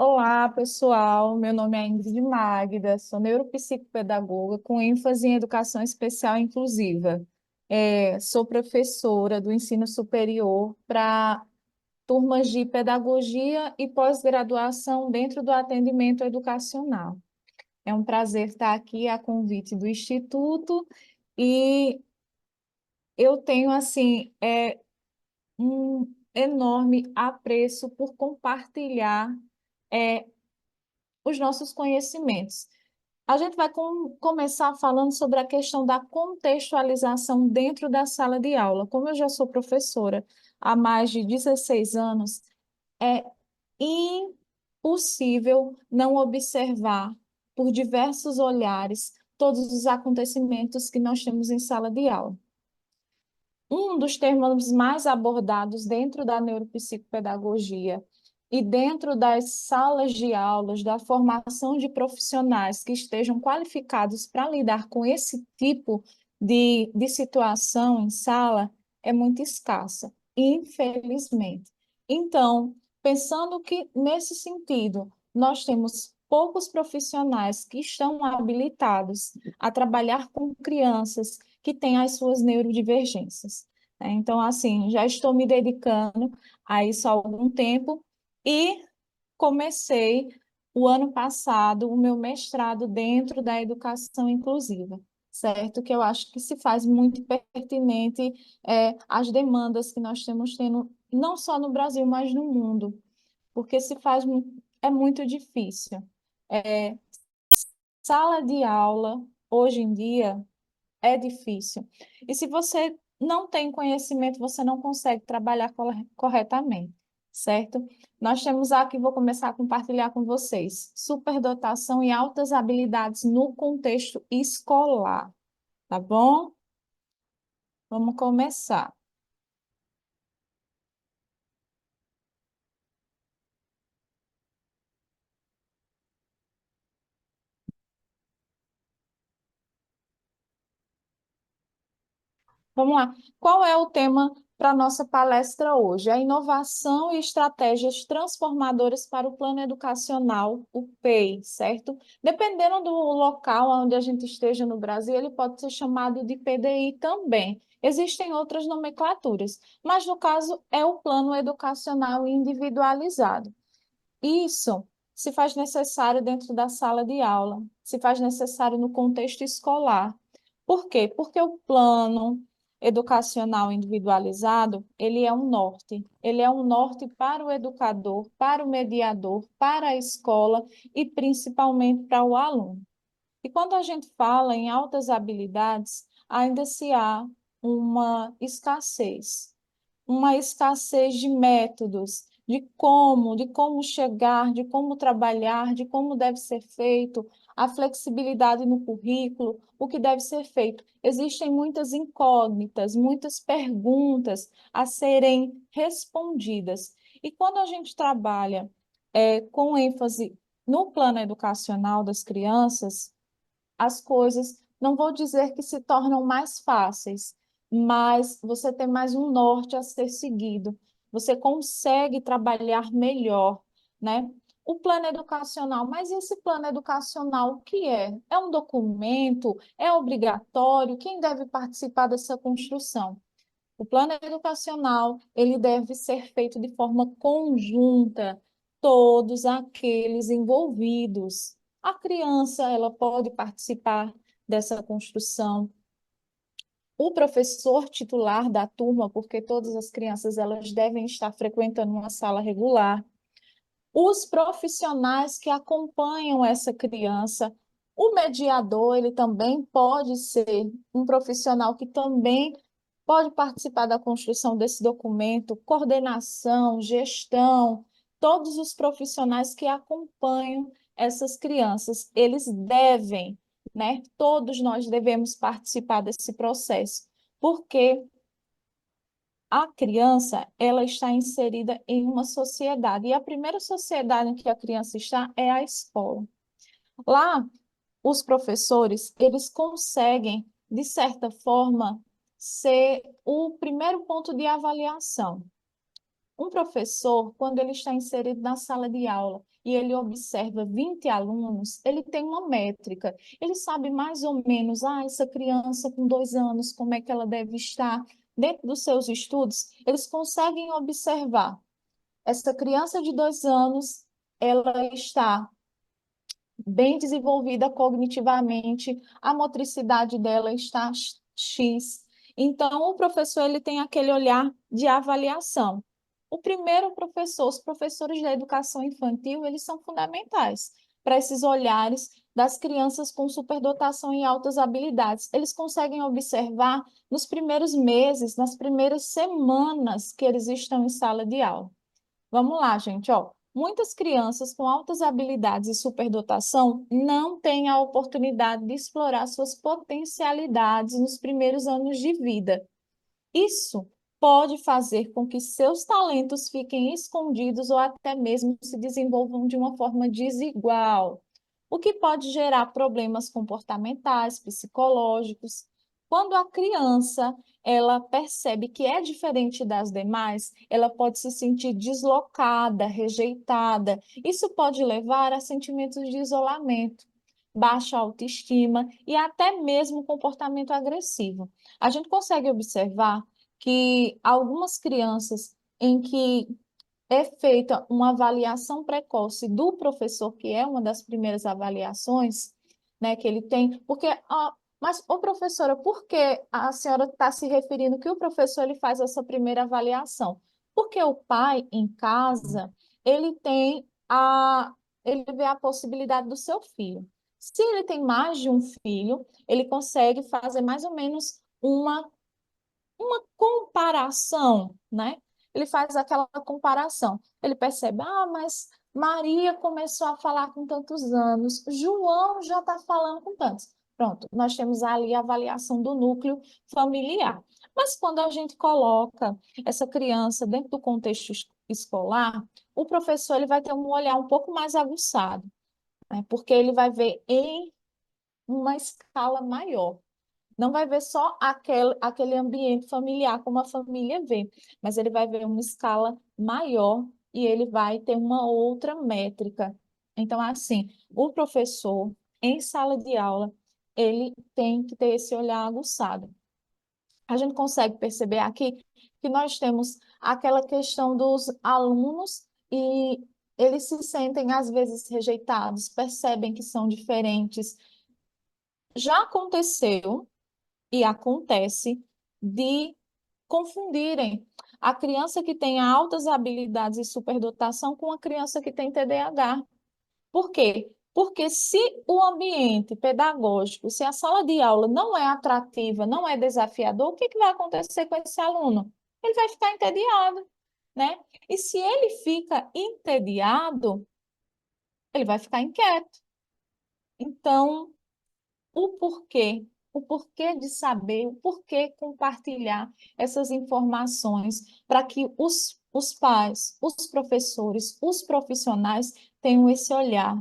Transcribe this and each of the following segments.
Olá, pessoal. Meu nome é Ingrid Magda, sou neuropsicopedagoga com ênfase em educação especial inclusiva. Sou professora do ensino superior para turmas de pedagogia e pós-graduação dentro do atendimento educacional. É um prazer estar aqui a convite do Instituto e eu tenho, assim, um enorme apreço por compartilhar é, os nossos conhecimentos. A gente vai começar falando sobre a questão da contextualização dentro da sala de aula. Como eu já sou professora há mais de 16 anos, é impossível não observar por diversos olhares todos os acontecimentos que nós temos em sala de aula. Um dos termos mais abordados dentro da neuropsicopedagogia e dentro das salas de aulas, da formação de profissionais que estejam qualificados para lidar com esse tipo de situação em sala, é muito escassa, infelizmente. Então, pensando que, nesse sentido, nós temos poucos profissionais que estão habilitados a trabalhar com crianças que têm as suas neurodivergências, né? Então, assim, já estou me dedicando a isso há algum tempo e comecei o ano passado o meu mestrado dentro da educação inclusiva, certo? Que eu acho que se faz muito pertinente às demandas que nós temos tendo, não só no Brasil, mas no mundo, porque é muito difícil. É, Sala de aula, hoje em dia, é difícil. E se você não tem conhecimento, você não consegue trabalhar corretamente, certo? Nós temos aqui, vou começar a compartilhar com vocês, superdotação e altas habilidades no contexto escolar, tá bom? Vamos começar. Vamos lá. Qual é o tema para a nossa palestra hoje? A inovação e estratégias transformadoras para o plano educacional, o PEI, certo? Dependendo do local onde a gente esteja no Brasil, ele pode ser chamado de PDI também. Existem outras nomenclaturas, mas no caso é o plano educacional individualizado. Isso se faz necessário dentro da sala de aula, se faz necessário no contexto escolar. Por quê? Porque o plano educacional individualizado, ele é um norte. Ele é um norte para o educador, para o mediador, para a escola e principalmente para o aluno. E quando a gente fala em altas habilidades, ainda se há uma escassez de métodos, de como chegar, de como trabalhar, de como deve ser feito, a flexibilidade no currículo, o que deve ser feito. Existem muitas incógnitas, muitas perguntas a serem respondidas. E quando a gente trabalha com ênfase no plano educacional das crianças, as coisas, não vou dizer que se tornam mais fáceis, mas você tem mais um norte a ser seguido. Você consegue trabalhar melhor, né? O plano educacional, mas esse plano educacional, o que é? É um documento? É obrigatório? Quem deve participar dessa construção? O plano educacional, ele deve ser feito de forma conjunta, todos aqueles envolvidos. A criança, ela pode participar dessa construção. O professor titular da turma, porque todas as crianças elas devem estar frequentando uma sala regular. Os profissionais que acompanham essa criança, o mediador, ele também pode ser um profissional que também pode participar da construção desse documento, coordenação, gestão, todos os profissionais que acompanham essas crianças, eles devem, né? Todos nós devemos participar desse processo, porque a criança, ela está inserida em uma sociedade, e a primeira sociedade em que a criança está é a escola. Lá, os professores, eles conseguem, de certa forma, ser o primeiro ponto de avaliação. Um professor, quando ele está inserido na sala de aula e ele observa 20 alunos, ele tem uma métrica. Ele sabe mais ou menos, essa criança com 2 anos, como é que ela deve estar dentro dos seus estudos. Eles conseguem observar. Essa criança de 2 anos, ela está bem desenvolvida cognitivamente, a motricidade dela está X. Então, o professor ele tem aquele olhar de avaliação. O primeiro professor, os professores da educação infantil, eles são fundamentais para esses olhares das crianças com superdotação e altas habilidades. Eles conseguem observar nos primeiros meses, nas primeiras semanas que eles estão em sala de aula. Vamos lá, gente, ó. Muitas crianças com altas habilidades e superdotação não têm a oportunidade de explorar suas potencialidades nos primeiros anos de vida. Isso pode fazer com que seus talentos fiquem escondidos ou até mesmo se desenvolvam de uma forma desigual, o que pode gerar problemas comportamentais, psicológicos. Quando a criança ela percebe que é diferente das demais, ela pode se sentir deslocada, rejeitada. Isso pode levar a sentimentos de isolamento, baixa autoestima e até mesmo comportamento agressivo. A gente consegue observar que algumas crianças em que é feita uma avaliação precoce do professor, que é uma das primeiras avaliações, né, que ele tem, porque, mas, ô professora, por que a senhora está se referindo que o professor ele faz essa primeira avaliação? Porque o pai, em casa, ele tem ele vê a possibilidade do seu filho. Se ele tem mais de um filho, ele consegue fazer mais ou menos uma comparação, né? Ele faz aquela comparação. Ele percebe, mas Maria começou a falar com tantos anos, João já está falando com tantos. Pronto, nós temos ali a avaliação do núcleo familiar. Mas quando a gente coloca essa criança dentro do contexto escolar, o professor ele vai ter um olhar um pouco mais aguçado, né? Porque ele vai ver em uma escala maior. Não vai ver só aquele ambiente familiar como a família vê, mas ele vai ver uma escala maior e ele vai ter uma outra métrica. Então, assim, o professor, em sala de aula, ele tem que ter esse olhar aguçado. A gente consegue perceber aqui que nós temos aquela questão dos alunos e eles se sentem, às vezes, rejeitados, percebem que são diferentes. Já aconteceu e acontece de confundirem a criança que tem altas habilidades e superdotação com a criança que tem TDAH. Por quê? Porque se o ambiente pedagógico, se a sala de aula não é atrativa, não é desafiador, o que que vai acontecer com esse aluno? Ele vai ficar entediado, né? E se ele fica entediado, ele vai ficar inquieto. Então, o porquê de saber, o porquê compartilhar essas informações para que os pais, os professores, os profissionais tenham esse olhar,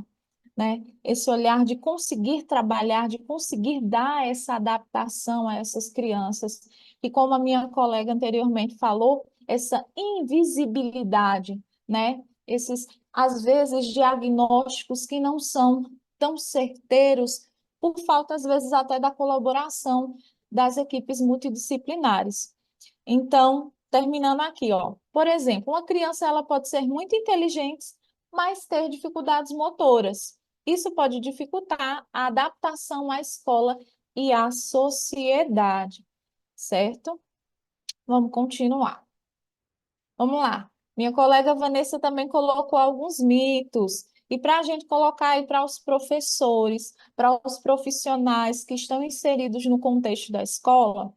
né? Esse olhar de conseguir trabalhar, de conseguir dar essa adaptação a essas crianças, e como a minha colega anteriormente falou, essa invisibilidade, né? Esses, às vezes, diagnósticos que não são tão certeiros, por falta, às vezes, até da colaboração das equipes multidisciplinares. Então, terminando aqui, ó, por exemplo, uma criança ela pode ser muito inteligente, mas ter dificuldades motoras. Isso pode dificultar a adaptação à escola e à sociedade, certo? Vamos continuar. Vamos lá. Minha colega Vanessa também colocou alguns mitos. E para a gente colocar aí para os professores, para os profissionais que estão inseridos no contexto da escola,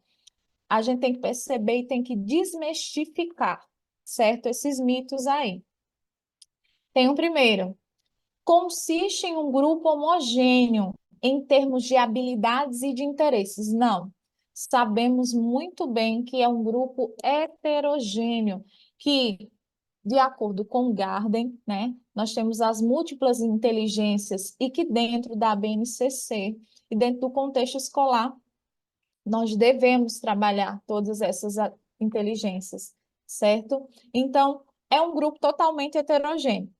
a gente tem que perceber e tem que desmistificar, certo? Esses mitos aí. Tem um primeiro. Consiste em um grupo homogêneo em termos de habilidades e de interesses. Não. Sabemos muito bem que é um grupo heterogêneo, que, de acordo com Garden, né, nós temos as múltiplas inteligências e que dentro da BNCC e dentro do contexto escolar, nós devemos trabalhar todas essas inteligências, certo? Então, é um grupo totalmente heterogêneo.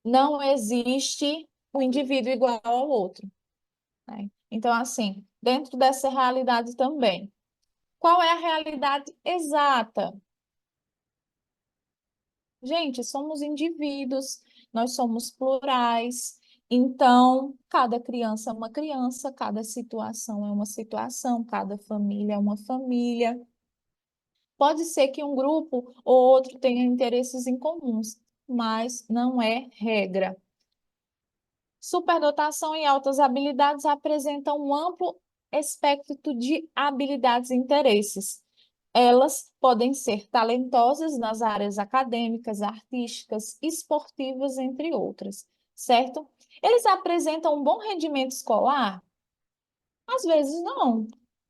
Não existe o indivíduo igual ao outro, né? Então, assim, dentro dessa realidade também. Qual é a realidade exata? Gente, somos indivíduos, nós somos plurais, então cada criança é uma criança, cada situação é uma situação, cada família é uma família. Pode ser que um grupo ou outro tenha interesses em comuns, mas não é regra. Superdotação e altas habilidades apresentam um amplo espectro de habilidades e interesses. Elas podem ser talentosas nas áreas acadêmicas, artísticas, esportivas, entre outras, certo? Eles apresentam um bom rendimento escolar? Às vezes não,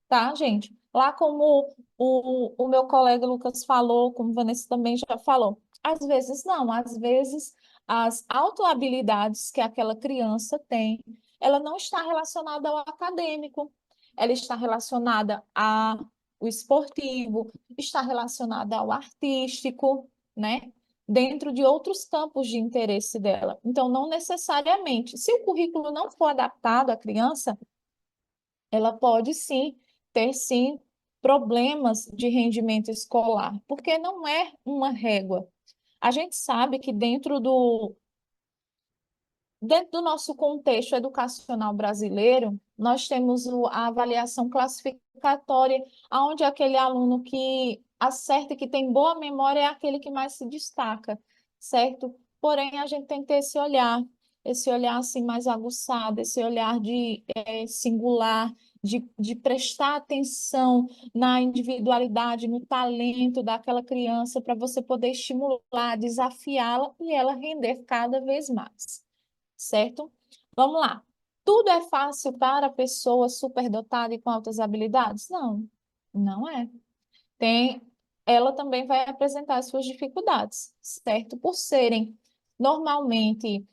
tá, gente? Lá como o meu colega Lucas falou, como Vanessa também já falou, às vezes não, às vezes as autohabilidades que aquela criança tem, ela não está relacionada ao acadêmico, ela está relacionada ao esportivo, está relacionada ao artístico, né? Dentro de outros campos de interesse dela. Então, não necessariamente, se o currículo não for adaptado à criança, ela pode sim ter sim problemas de rendimento escolar, porque não é uma régua. A gente sabe que dentro do nosso contexto educacional brasileiro, nós temos a avaliação classificatória, onde aquele aluno que acerta e que tem boa memória é aquele que mais se destaca, certo? Porém, a gente tem que ter esse olhar assim mais aguçado, esse olhar de singular, de prestar atenção na individualidade, no talento daquela criança, para você poder estimular, desafiá-la e ela render cada vez mais, certo? Vamos lá. Tudo é fácil para a pessoa superdotada e com altas habilidades? Não, não é. Tem, ela também vai apresentar as suas dificuldades, certo? Por serem normalmente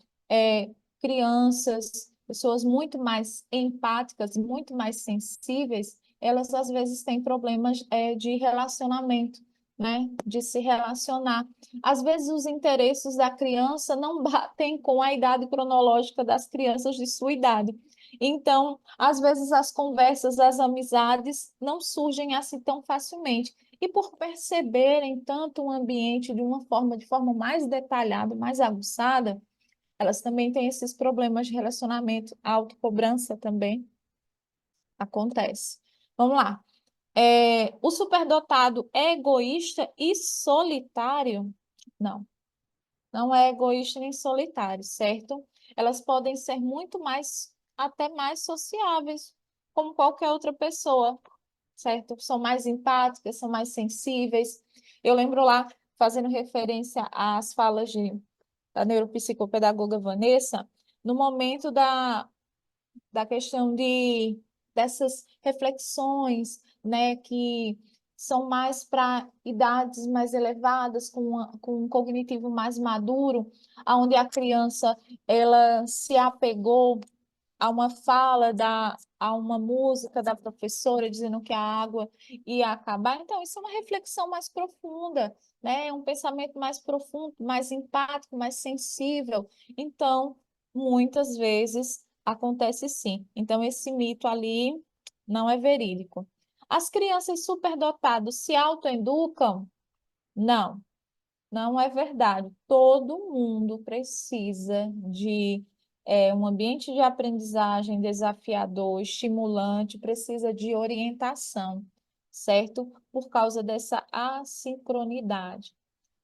crianças, pessoas muito mais empáticas, muito mais sensíveis, elas às vezes têm problemas de relacionamento, né? De se relacionar. Às vezes os interesses da criança não batem com a idade cronológica das crianças de sua idade. Então, às vezes as conversas, as amizades não surgem assim tão facilmente. E por perceberem tanto o ambiente de forma mais detalhada, mais aguçada, elas também têm esses problemas de relacionamento, a autocobrança também acontece. Vamos lá. O superdotado é egoísta e solitário? Não, não é egoísta nem solitário, certo? Elas podem ser muito mais, até mais sociáveis, como qualquer outra pessoa, certo? São mais empáticas, são mais sensíveis. Eu lembro lá, fazendo referência às falas da neuropsicopedagoga Vanessa, no momento da questão dessas reflexões, né, que são mais para idades mais elevadas, com um cognitivo mais maduro, onde a criança ela se apegou a uma fala a uma música da professora dizendo que a água ia acabar. Então, isso é uma reflexão mais profunda, né? É um pensamento mais profundo, mais empático, mais sensível. Então, muitas vezes acontece sim. Então, esse mito ali não é verídico. As crianças superdotadas se autoeducam? Não. Não é verdade. Todo mundo precisa de um ambiente de aprendizagem desafiador, estimulante, precisa de orientação, certo? Por causa dessa assincronidade,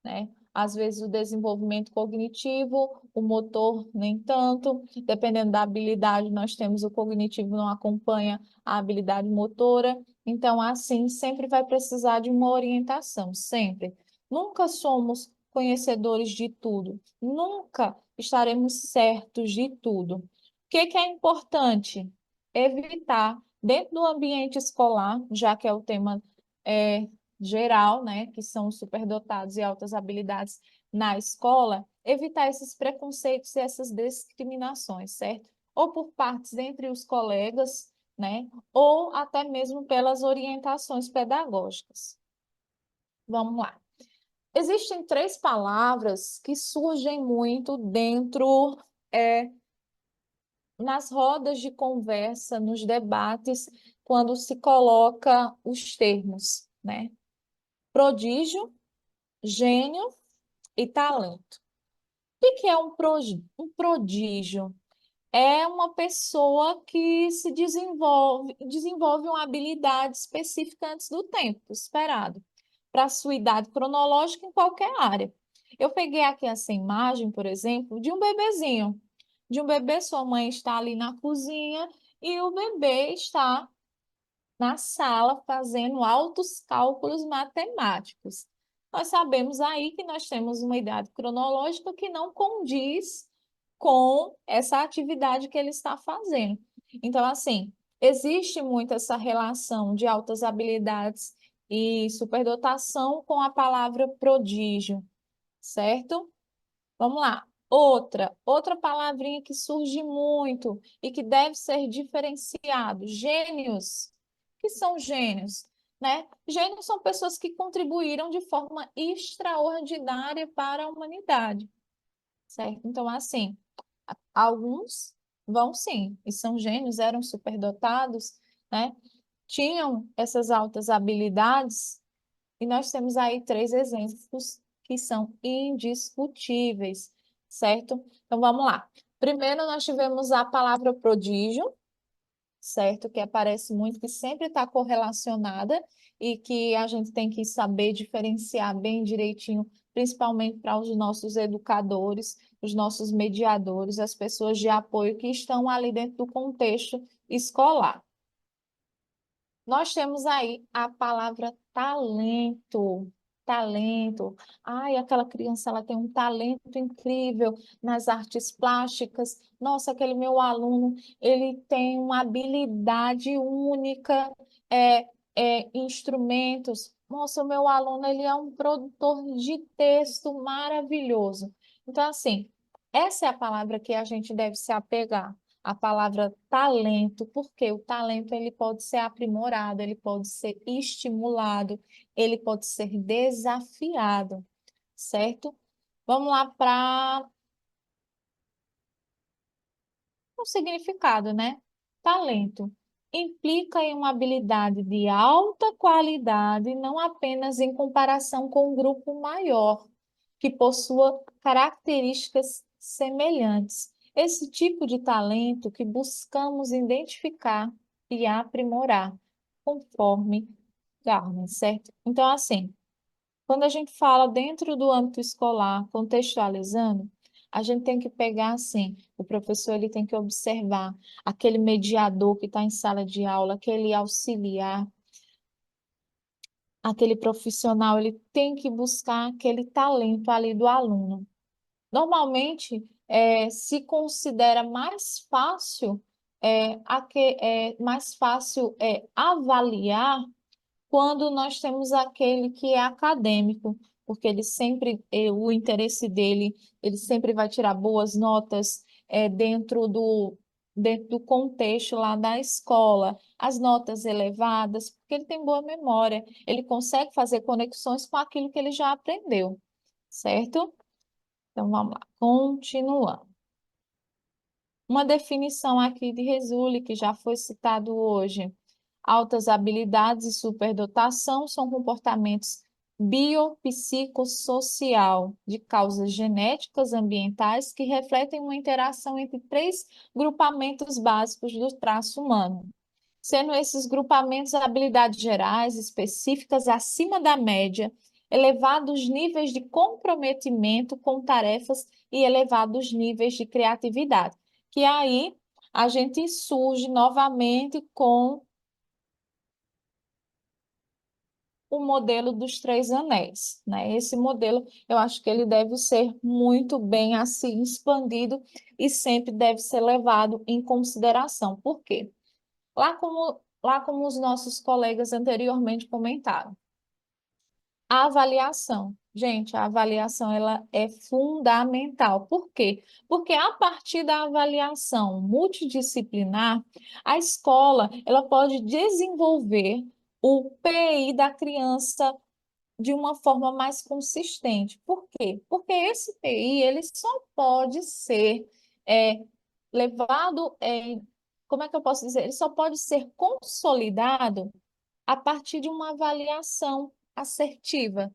né? Às vezes o desenvolvimento cognitivo, o motor nem tanto, dependendo da habilidade, nós temos o cognitivo não acompanha a habilidade motora, então assim sempre vai precisar de uma orientação, sempre. Nunca somos conhecedores de tudo, nunca estaremos certos de tudo. O que é importante? Evitar, dentro do ambiente escolar, já que é o tema é, geral, né, que são os superdotados e altas habilidades na escola, evitar esses preconceitos e essas discriminações, certo? Ou por partes entre os colegas, né, ou até mesmo pelas orientações pedagógicas. Vamos lá. Existem três palavras que surgem muito dentro, é, nas rodas de conversa, nos debates, quando se coloca os termos, né? Prodígio, gênio e talento. O que é um prodígio? É uma pessoa que se desenvolve uma habilidade específica antes do tempo esperado, para a sua idade cronológica em qualquer área. Eu peguei aqui essa imagem, por exemplo, de um bebezinho. De um bebê, sua mãe está ali na cozinha e o bebê está na sala fazendo altos cálculos matemáticos. Nós sabemos aí que nós temos uma idade cronológica que não condiz com essa atividade que ele está fazendo. Então, assim, existe muito essa relação de altas habilidades e superdotação com a palavra prodígio, certo? Vamos lá. Outra palavrinha que surge muito e que deve ser diferenciado, gênios. O que são gênios? Né? Gênios são pessoas que contribuíram de forma extraordinária para a humanidade, certo? Então, assim, alguns vão sim, e são gênios, eram superdotados, né? Tinham essas altas habilidades, e nós temos aí três exemplos que são indiscutíveis, certo? Então vamos lá. Primeiro, nós tivemos a palavra prodígio, certo? Que aparece muito, que sempre está correlacionada e que a gente tem que saber diferenciar bem direitinho, principalmente para os nossos educadores, os nossos mediadores, as pessoas de apoio que estão ali dentro do contexto escolar. Nós temos aí a palavra talento. Talento. Ai, aquela criança, ela tem um talento incrível nas artes plásticas. Nossa, aquele meu aluno, ele tem uma habilidade única em instrumentos. Nossa, o meu aluno, ele é um produtor de texto maravilhoso. Então, assim, essa é a palavra que a gente deve se apegar, a palavra talento, porque o talento ele pode ser aprimorado, ele pode ser estimulado, ele pode ser desafiado, certo? Vamos lá para o significado, né? Talento implica em uma habilidade de alta qualidade, não apenas em comparação com um grupo maior, que possua características semelhantes. Esse tipo de talento que buscamos identificar e aprimorar, conforme Garmin, certo? Então, assim, quando a gente fala dentro do âmbito escolar, contextualizando, a gente tem que pegar assim, o professor ele tem que observar aquele mediador que está em sala de aula, aquele auxiliar, aquele profissional, ele tem que buscar aquele talento ali do aluno. Normalmente, se considera mais fácil, avaliar quando nós temos aquele que é acadêmico, porque ele sempre, o interesse dele, ele sempre vai tirar boas notas dentro do contexto lá da escola, as notas elevadas, porque ele tem boa memória, ele consegue fazer conexões com aquilo que ele já aprendeu, certo? Então vamos lá, continuando. Uma definição aqui de Resule, que já foi citado hoje. Altas habilidades e superdotação são comportamentos biopsicossocial de causas genéticas ambientais que refletem uma interação entre três grupamentos básicos do traço humano, sendo esses grupamentos habilidades gerais específicas acima da média, elevados níveis de comprometimento com tarefas e elevados níveis de criatividade, que aí a gente surge novamente com o modelo dos três anéis, né? Esse modelo, eu acho que ele deve ser muito bem assim expandido e sempre deve ser levado em consideração. Por quê? Lá como os nossos colegas anteriormente comentaram, a avaliação. Gente, a avaliação ela é fundamental. Por quê? Porque a partir da avaliação multidisciplinar, a escola ela pode desenvolver o PI da criança de uma forma mais consistente. Por quê? Porque esse PI ele só pode ser é, levado, como é que eu posso dizer? Ele só pode ser consolidado a partir de uma avaliação assertiva,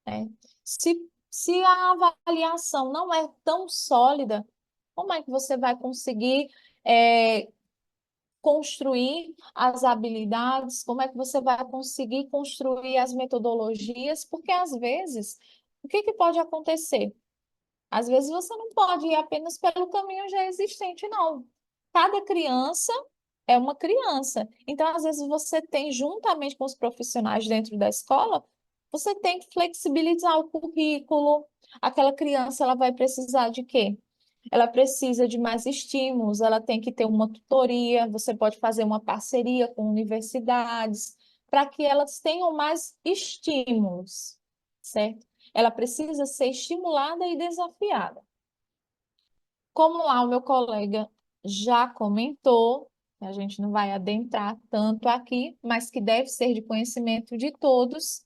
né? Se a avaliação não é tão sólida, como é que você vai conseguir é, construir as habilidades, como é que você vai conseguir construir as metodologias, porque às vezes, o que que pode acontecer? Às vezes você não pode ir apenas pelo caminho já existente, não. Cada criança é uma criança. Então, às vezes, você tem, juntamente com os profissionais dentro da escola, você tem que flexibilizar o currículo. Aquela criança, ela vai precisar de quê? Ela precisa de mais estímulos, ela tem que ter uma tutoria, você pode fazer uma parceria com universidades, para que elas tenham mais estímulos, certo? Ela precisa ser estimulada e desafiada. Como lá o meu colega já comentou, a gente não vai adentrar tanto aqui, mas que deve ser de conhecimento de todos,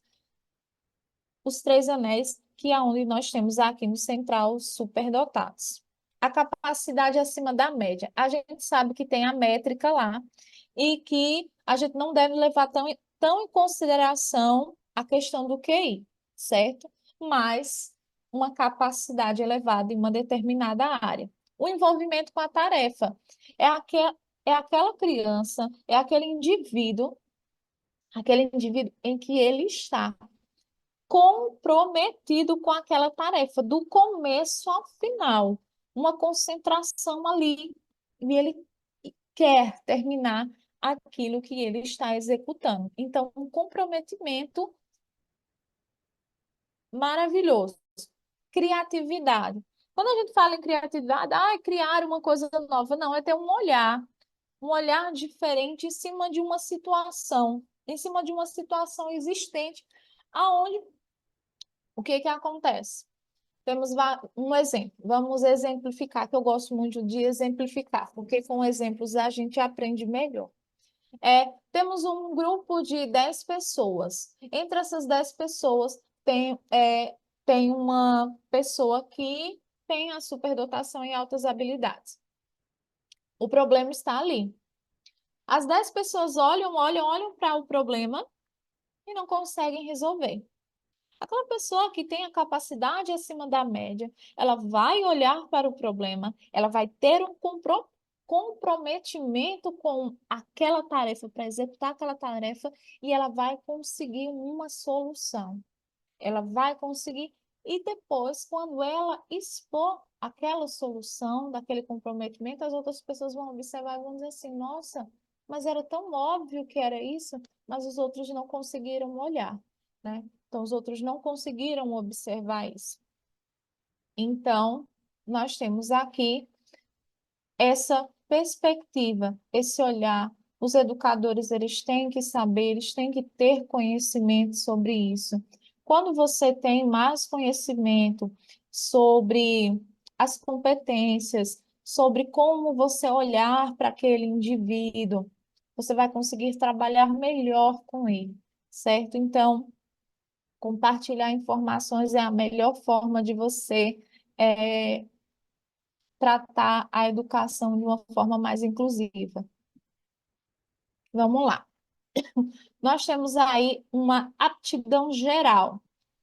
os três anéis que é onde nós temos aqui no Central superdotados. A capacidade acima da média. A gente sabe que tem a métrica lá e que a gente não deve levar tão em consideração a questão do QI, certo? Mas uma capacidade elevada em uma determinada área. O envolvimento com a tarefa é aquela criança, é aquele indivíduo em que ele está comprometido com aquela tarefa, do começo ao final, uma concentração ali, e ele quer terminar aquilo que ele está executando. Então, um comprometimento maravilhoso. Criatividade. Quando a gente fala em criatividade, é criar uma coisa nova. Não, é ter um olhar diferente em cima de uma situação existente, aonde o que que acontece? Temos um exemplo. Vamos exemplificar, que eu gosto muito de exemplificar, porque com exemplos a gente aprende melhor. Temos um grupo de 10 pessoas. Entre essas 10 pessoas, tem uma pessoa que tem a superdotação e altas habilidades. O problema está ali. As 10 pessoas olham para o problema e não conseguem resolver. Aquela pessoa que tem a capacidade acima da média, ela vai olhar para o problema, ela vai ter um comprometimento com aquela tarefa, para executar aquela tarefa, e ela vai conseguir uma solução. Ela vai conseguir, e depois, quando ela expor aquela solução, daquele comprometimento, as outras pessoas vão observar e vão dizer assim: nossa, mas era tão óbvio que era isso, mas os outros não conseguiram olhar, né? Então, os outros não conseguiram observar isso. Então, nós temos aqui essa perspectiva, esse olhar. Os educadores, eles têm que saber, eles têm que ter conhecimento sobre isso. Quando você tem mais conhecimento sobre as competências, sobre como você olhar para aquele indivíduo, você vai conseguir trabalhar melhor com ele, certo? Então, compartilhar informações é a melhor forma de você é, tratar a educação de uma forma mais inclusiva. Vamos lá. Nós temos aí uma aptidão geral.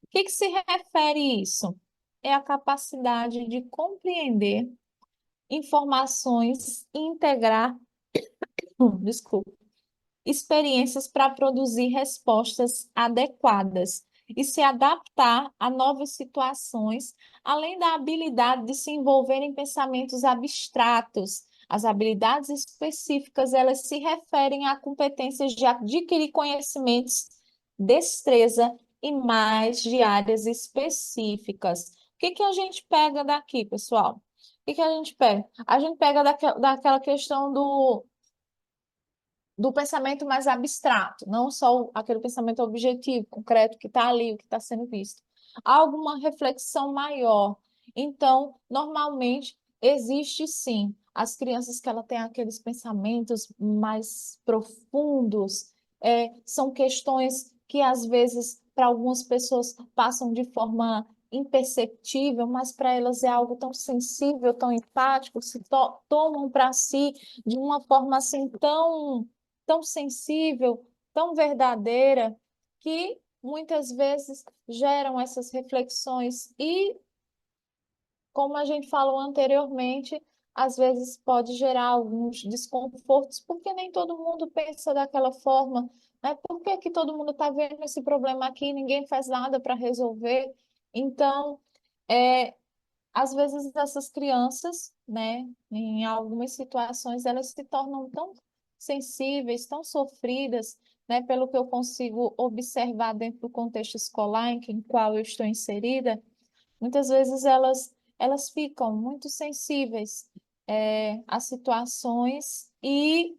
O que que se refere isso? É a capacidade de compreender informações e integrar, desculpa, experiências para produzir respostas adequadas e se adaptar a novas situações, além da habilidade de se envolver em pensamentos abstratos. As habilidades específicas, elas se referem a competências de adquirir conhecimentos, destreza e mais de áreas específicas. O que que a gente pega daqui, pessoal? O que que a gente pega? A gente pega daquela questão do pensamento mais abstrato, não só aquele pensamento objetivo, concreto, que está ali, o que está sendo visto. Há alguma reflexão maior. Então, normalmente, existe sim as crianças que ela têm aqueles pensamentos mais profundos, são questões que às vezes para algumas pessoas passam de forma imperceptível, mas para elas é algo tão sensível, tão empático, se tomam para si de uma forma assim tão sensível, tão verdadeira, que muitas vezes geram essas reflexões e, como a gente falou anteriormente, às vezes pode gerar alguns desconfortos, porque nem todo mundo pensa daquela forma, né? Por que que todo mundo está vendo esse problema aqui e ninguém faz nada para resolver? Então, é, às vezes essas crianças, né, em algumas situações, elas se tornam tão sensíveis, tão sofridas, né, pelo que eu consigo observar dentro do contexto escolar em qual eu estou inserida. Muitas vezes elas ficam muito sensíveis a situações e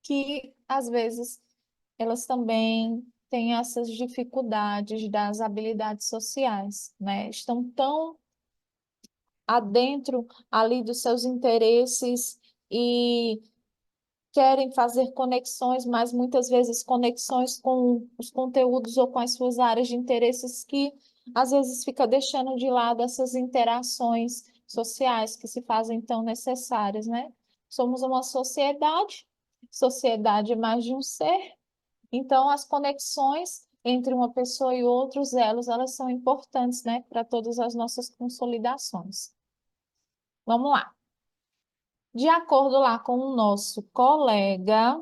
que, às vezes, elas também têm essas dificuldades das habilidades sociais, né? Estão tão adentro ali dos seus interesses e querem fazer conexões, mas muitas vezes conexões com os conteúdos ou com as suas áreas de interesses que às vezes fica deixando de lado essas interações sociais que se fazem tão necessárias, né? Somos uma sociedade, sociedade é mais de um ser, então as conexões entre uma pessoa e outros elos, elas são importantes, né, para todas as nossas consolidações. Vamos lá. De acordo lá com o nosso colega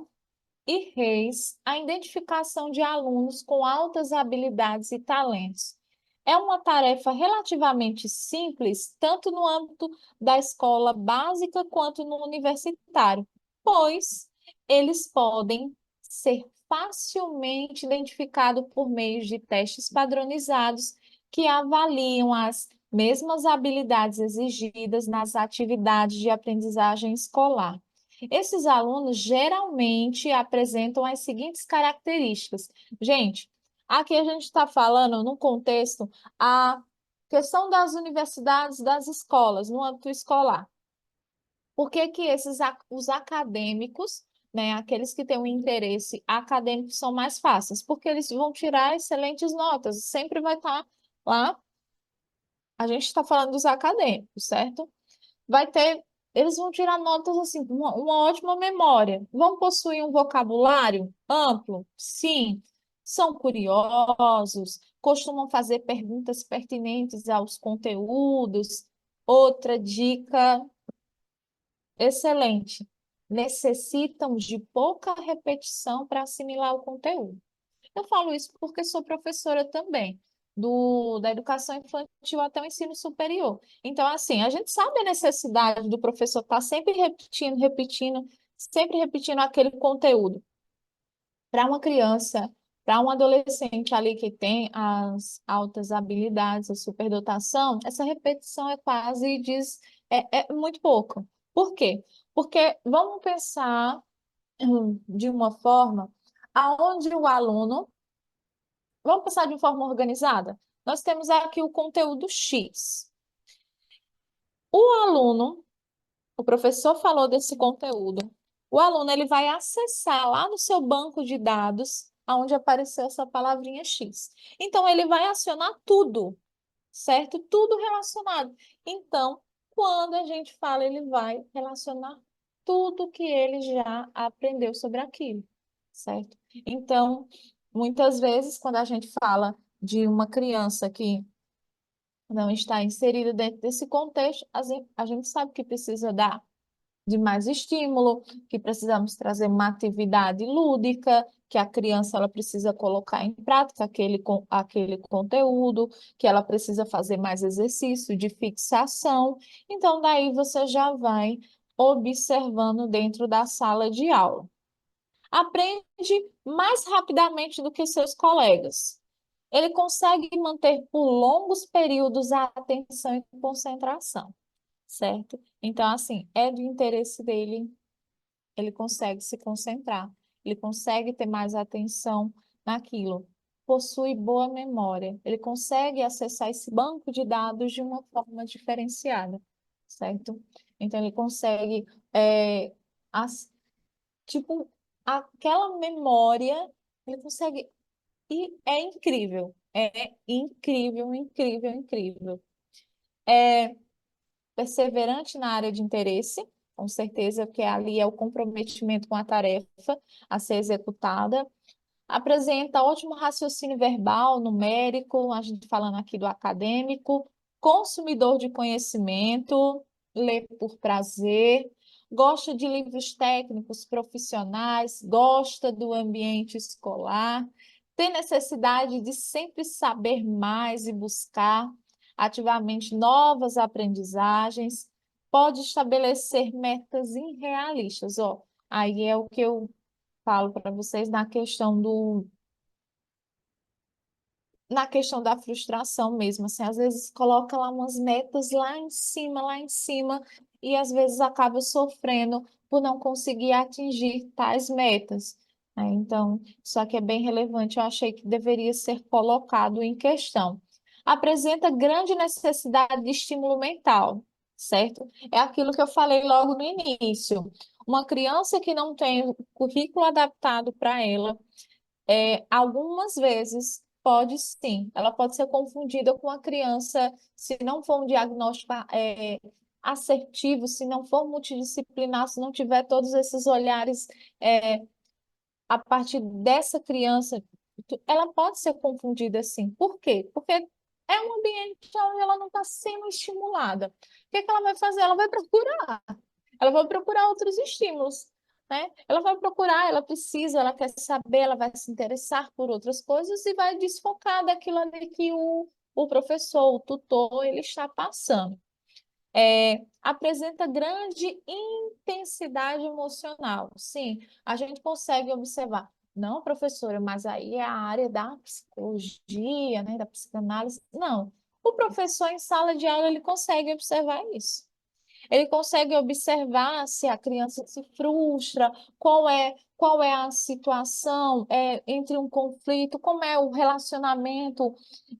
e Reis, a identificação de alunos com altas habilidades e talentos é uma tarefa relativamente simples, tanto no âmbito da escola básica quanto no universitário, pois eles podem ser facilmente identificados por meio de testes padronizados que avaliam as mesmas habilidades exigidas nas atividades de aprendizagem escolar. Esses alunos geralmente apresentam as seguintes características. Gente, aqui a gente está falando no contexto a questão das universidades, das escolas, no âmbito escolar. Por que que os acadêmicos, né, aqueles que têm um interesse acadêmico são mais fáceis? Porque eles vão tirar excelentes notas, sempre vai estar lá. A gente está falando dos acadêmicos, certo? Vai ter, eles vão tirar notas assim, uma ótima memória. Vão possuir um vocabulário amplo? Sim. São curiosos, costumam fazer perguntas pertinentes aos conteúdos. Outra dica excelente: necessitam de pouca repetição para assimilar o conteúdo. Eu falo isso porque sou professora também, da educação infantil até o ensino superior. Então, assim, a gente sabe a necessidade do professor estar sempre repetindo, sempre repetindo aquele conteúdo. Para uma criança, para um adolescente ali que tem as altas habilidades, a superdotação, essa repetição é quase é muito pouco. Por quê? Porque vamos pensar de uma forma aonde o aluno. Vamos passar de uma forma organizada? Nós temos aqui o conteúdo X. O aluno, o professor falou desse conteúdo. O aluno ele vai acessar lá no seu banco de dados, onde apareceu essa palavrinha X. Então, ele vai acionar tudo, certo? Tudo relacionado. Então, quando a gente fala, ele vai relacionar tudo que ele já aprendeu sobre aquilo, certo? Então, muitas vezes, quando a gente fala de uma criança que não está inserida dentro desse contexto, a gente sabe que precisa dar de mais estímulo, que precisamos trazer uma atividade lúdica, que a criança ela precisa colocar em prática aquele conteúdo, que ela precisa fazer mais exercício de fixação. Então, daí você já vai observando dentro da sala de aula. Aprende mais rapidamente do que seus colegas. Ele consegue manter por longos períodos a atenção e concentração, certo? Então, assim, é de interesse dele, ele consegue se concentrar, ele consegue ter mais atenção naquilo, possui boa memória, ele consegue acessar esse banco de dados de uma forma diferenciada, certo? Então, ele consegue, é, tipo, aquela memória, ele consegue. e é incrível. É incrível, incrível, incrível. É perseverante na área de interesse, com certeza, porque ali é o comprometimento com a tarefa a ser executada. Apresenta ótimo raciocínio verbal, numérico, a gente falando aqui do acadêmico, consumidor de conhecimento, lê por prazer, gosta de livros técnicos, profissionais, gosta do ambiente escolar, tem necessidade de sempre saber mais e buscar ativamente novas aprendizagens, pode estabelecer metas irrealistas. Ó, aí é o que eu falo para vocês na questão da frustração mesmo, assim, às vezes coloca lá umas metas lá em cima, e às vezes acaba sofrendo por não conseguir atingir tais metas, né? Então, isso aqui é bem relevante, eu achei que deveria ser colocado em questão. Apresenta grande necessidade de estímulo mental, certo? É aquilo que eu falei logo no início. Uma criança que não tem o currículo adaptado para ela, algumas vezes pode sim, ela pode ser confundida com a criança, se não for um diagnóstico assertivo, se não for multidisciplinar, se não tiver todos esses olhares é, a partir dessa criança, ela pode ser confundida sim. Por quê? Porque é um ambiente onde ela não está sendo estimulada. O que que ela vai fazer? Ela vai procurar outros estímulos, né? Ela vai procurar, ela precisa, ela quer saber, ela vai se interessar por outras coisas e vai desfocar daquilo ali que o professor, o tutor, ele está passando. Apresenta grande intensidade emocional. Sim, a gente consegue observar. Não, professora, mas aí é a área da psicologia, né, da psicanálise. Não. O professor em sala de aula ele consegue observar isso. Ele consegue observar se a criança se frustra, qual é a situação entre um conflito, como é o relacionamento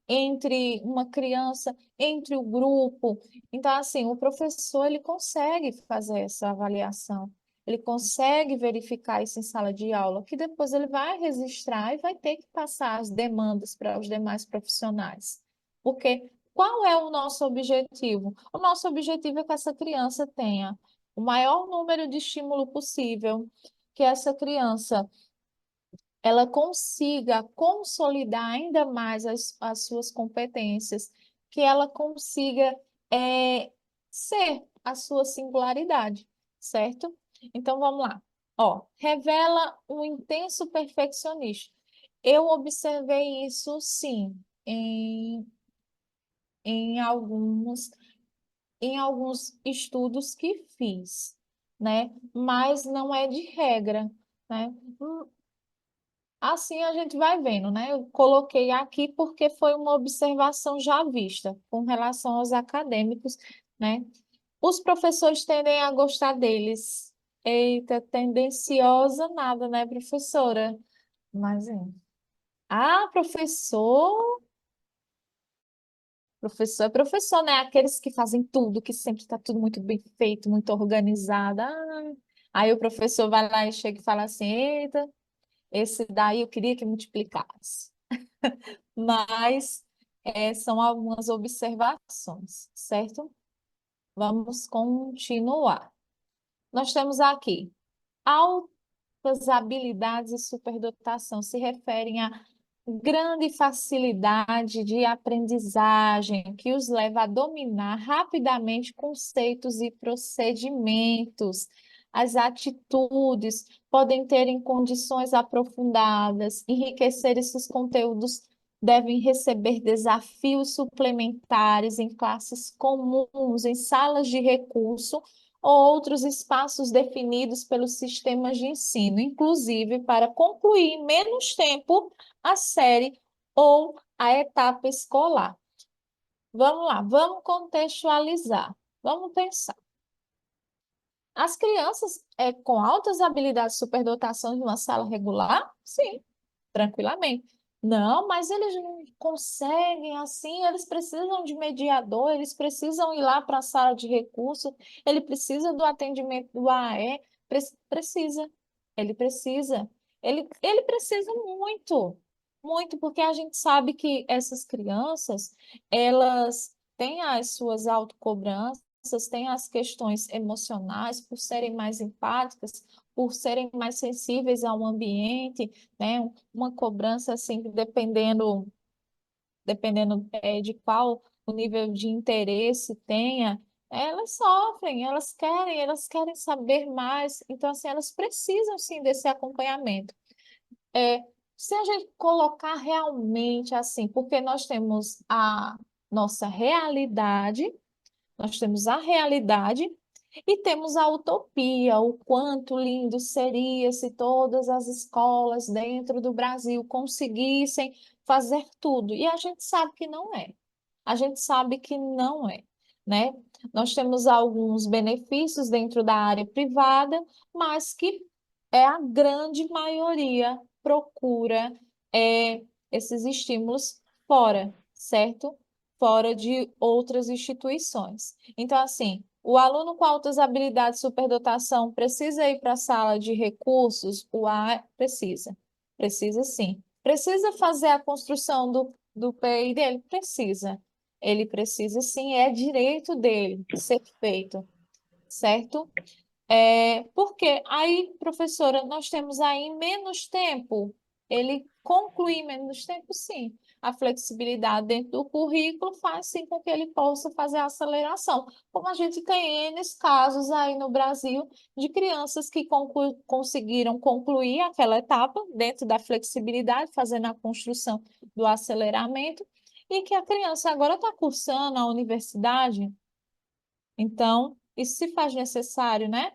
entre uma criança, entre o grupo. Então, assim, o professor ele consegue fazer essa avaliação. Ele consegue verificar isso em sala de aula, que depois ele vai registrar e vai ter que passar as demandas para os demais profissionais. Porque qual é o nosso objetivo? O nosso objetivo é que essa criança tenha o maior número de estímulo possível, que essa criança ela consiga consolidar ainda mais as suas competências, que ela consiga ser a sua singularidade, certo? Então vamos lá. Ó, revela um intenso perfeccionista. Eu observei isso sim em alguns em alguns estudos que fiz, né? Mas não é de regra, né? Assim a gente vai vendo, né? Eu coloquei aqui porque foi uma observação já vista com relação aos acadêmicos, né? Os professores tendem a gostar deles. Eita, tendenciosa nada, né, professora? Mas é. Ah, professor é professor, né? Aqueles que fazem tudo, que sempre está tudo muito bem feito, muito organizado. Ah, aí o professor vai lá e chega e fala assim: eita, esse daí eu queria que multiplicasse. Mas são algumas observações, certo? Vamos continuar. Nós temos aqui altas habilidades e superdotação se referem a grande facilidade de aprendizagem que os leva a dominar rapidamente conceitos e procedimentos. As atitudes podem ter em condições aprofundadas, enriquecer esses conteúdos, devem receber desafios suplementares em classes comuns, em salas de recurso ou outros espaços definidos pelos sistemas de ensino, inclusive para concluir em menos tempo a série ou a etapa escolar. Vamos lá, vamos contextualizar. Vamos pensar. As crianças com altas habilidades de superdotação de uma sala regular? Sim, tranquilamente. Não, mas eles não conseguem assim, eles precisam de mediador, eles precisam ir lá para a sala de recurso, ele precisa do atendimento do AE, precisa, ele precisa, ele precisa muito. Muito, porque a gente sabe que essas crianças, elas têm as suas autocobranças, têm as questões emocionais, por serem mais empáticas, por serem mais sensíveis ao ambiente, né? Uma cobrança, assim, dependendo de qual o nível de interesse tenha, elas sofrem, elas querem saber mais, então, assim, elas precisam, sim, desse acompanhamento. É, se a gente colocar realmente assim, porque nós temos a nossa realidade, nós temos a realidade e temos a utopia, o quanto lindo seria se todas as escolas dentro do Brasil conseguissem fazer tudo. E a gente sabe que não é. A gente sabe que não é, né? Nós temos alguns benefícios dentro da área privada, mas que a grande maioria procura esses estímulos fora, certo? Fora de outras instituições. Então, assim, o aluno com altas habilidades de superdotação precisa ir para a sala de recursos? O A precisa. Precisa sim. Precisa fazer a construção do PI dele? Precisa. Ele precisa sim, é direito dele ser feito, certo? Porque aí, professora, nós temos aí menos tempo. Ele conclui em menos tempo, sim. A flexibilidade dentro do currículo faz sim com que ele possa fazer a aceleração. Como a gente tem N casos aí no Brasil de crianças que conseguiram concluir aquela etapa dentro da flexibilidade, fazendo a construção do aceleramento, e que a criança agora está cursando a universidade. Então, isso se faz necessário, né?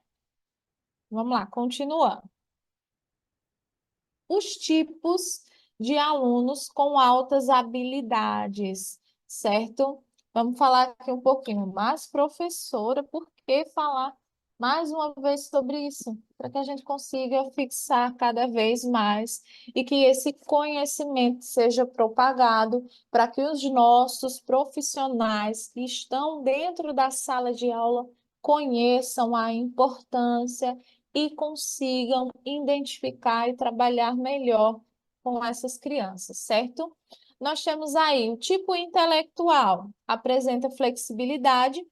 Vamos lá, continuando. Os tipos de alunos com altas habilidades, certo? Vamos falar aqui um pouquinho mais, professora, por que falar mais uma vez sobre isso? Para que a gente consiga fixar cada vez mais e que esse conhecimento seja propagado para que os nossos profissionais que estão dentro da sala de aula conheçam a importância e consigam identificar e trabalhar melhor com essas crianças, certo? Nós temos aí o tipo intelectual, apresenta flexibilidade,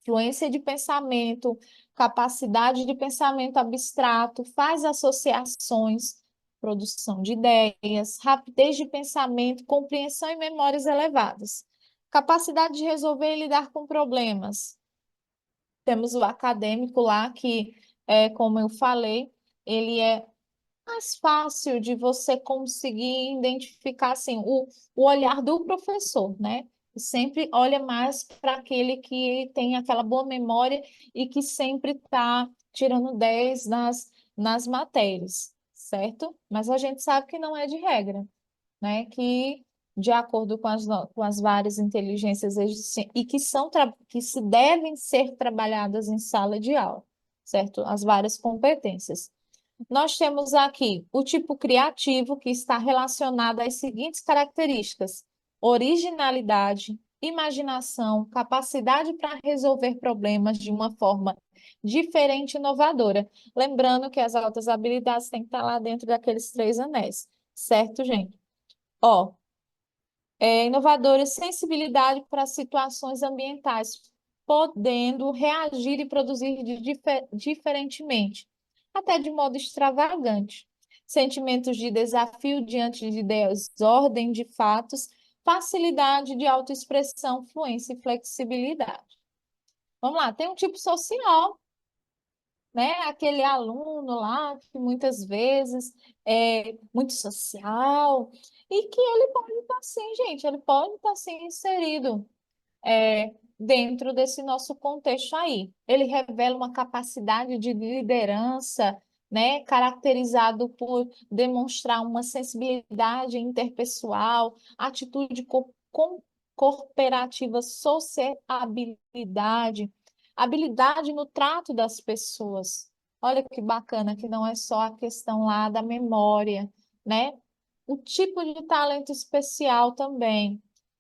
fluência de pensamento, capacidade de pensamento abstrato, faz associações, produção de ideias, rapidez de pensamento, compreensão e memórias elevadas. Capacidade de resolver e lidar com problemas, temos o acadêmico lá, que, como eu falei, ele é mais fácil de você conseguir identificar assim, o olhar do professor, né? Sempre olha mais para aquele que tem aquela boa memória e que sempre está tirando 10 nas matérias, certo? Mas a gente sabe que não é de regra, né? Que de acordo com com as várias inteligências existentes e que que se devem ser trabalhadas em sala de aula, certo? As várias competências. Nós temos aqui o tipo criativo, que está relacionado às seguintes características: originalidade, imaginação, capacidade para resolver problemas de uma forma diferente e inovadora. Lembrando que as altas habilidades têm que estar lá dentro daqueles três anéis, certo, gente? Ó, inovadora e sensibilidade para situações ambientais, podendo reagir e produzir diferentemente, até de modo extravagante. Sentimentos de desafio diante de ideias, ordem de fatos, facilidade de autoexpressão, fluência e flexibilidade. Vamos lá, tem um tipo social, né? Aquele aluno lá que muitas vezes é muito social e que ele pode estar assim, gente, ele pode estar assim inserido dentro desse nosso contexto aí. Ele revela uma capacidade de liderança, né? Caracterizado por demonstrar uma sensibilidade interpessoal, atitude cooperativa, sociabilidade, habilidade no trato das pessoas. Olha que bacana, que não é só a questão lá da memória, né? O tipo de talento especial também.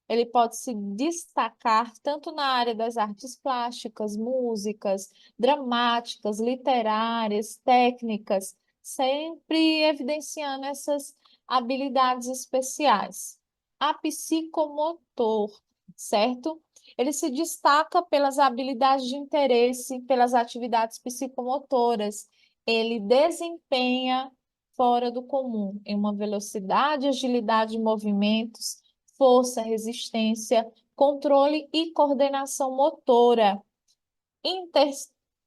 Ele pode se destacar tanto na área das artes plásticas, músicas, dramáticas, literárias, técnicas, sempre evidenciando essas habilidades especiais. A psicomotor, certo? Ele se destaca pelas habilidades de interesse, pelas atividades psicomotoras. Ele desempenha fora do comum, em uma velocidade, agilidade de movimentos, força, resistência, controle e coordenação motora. Inter...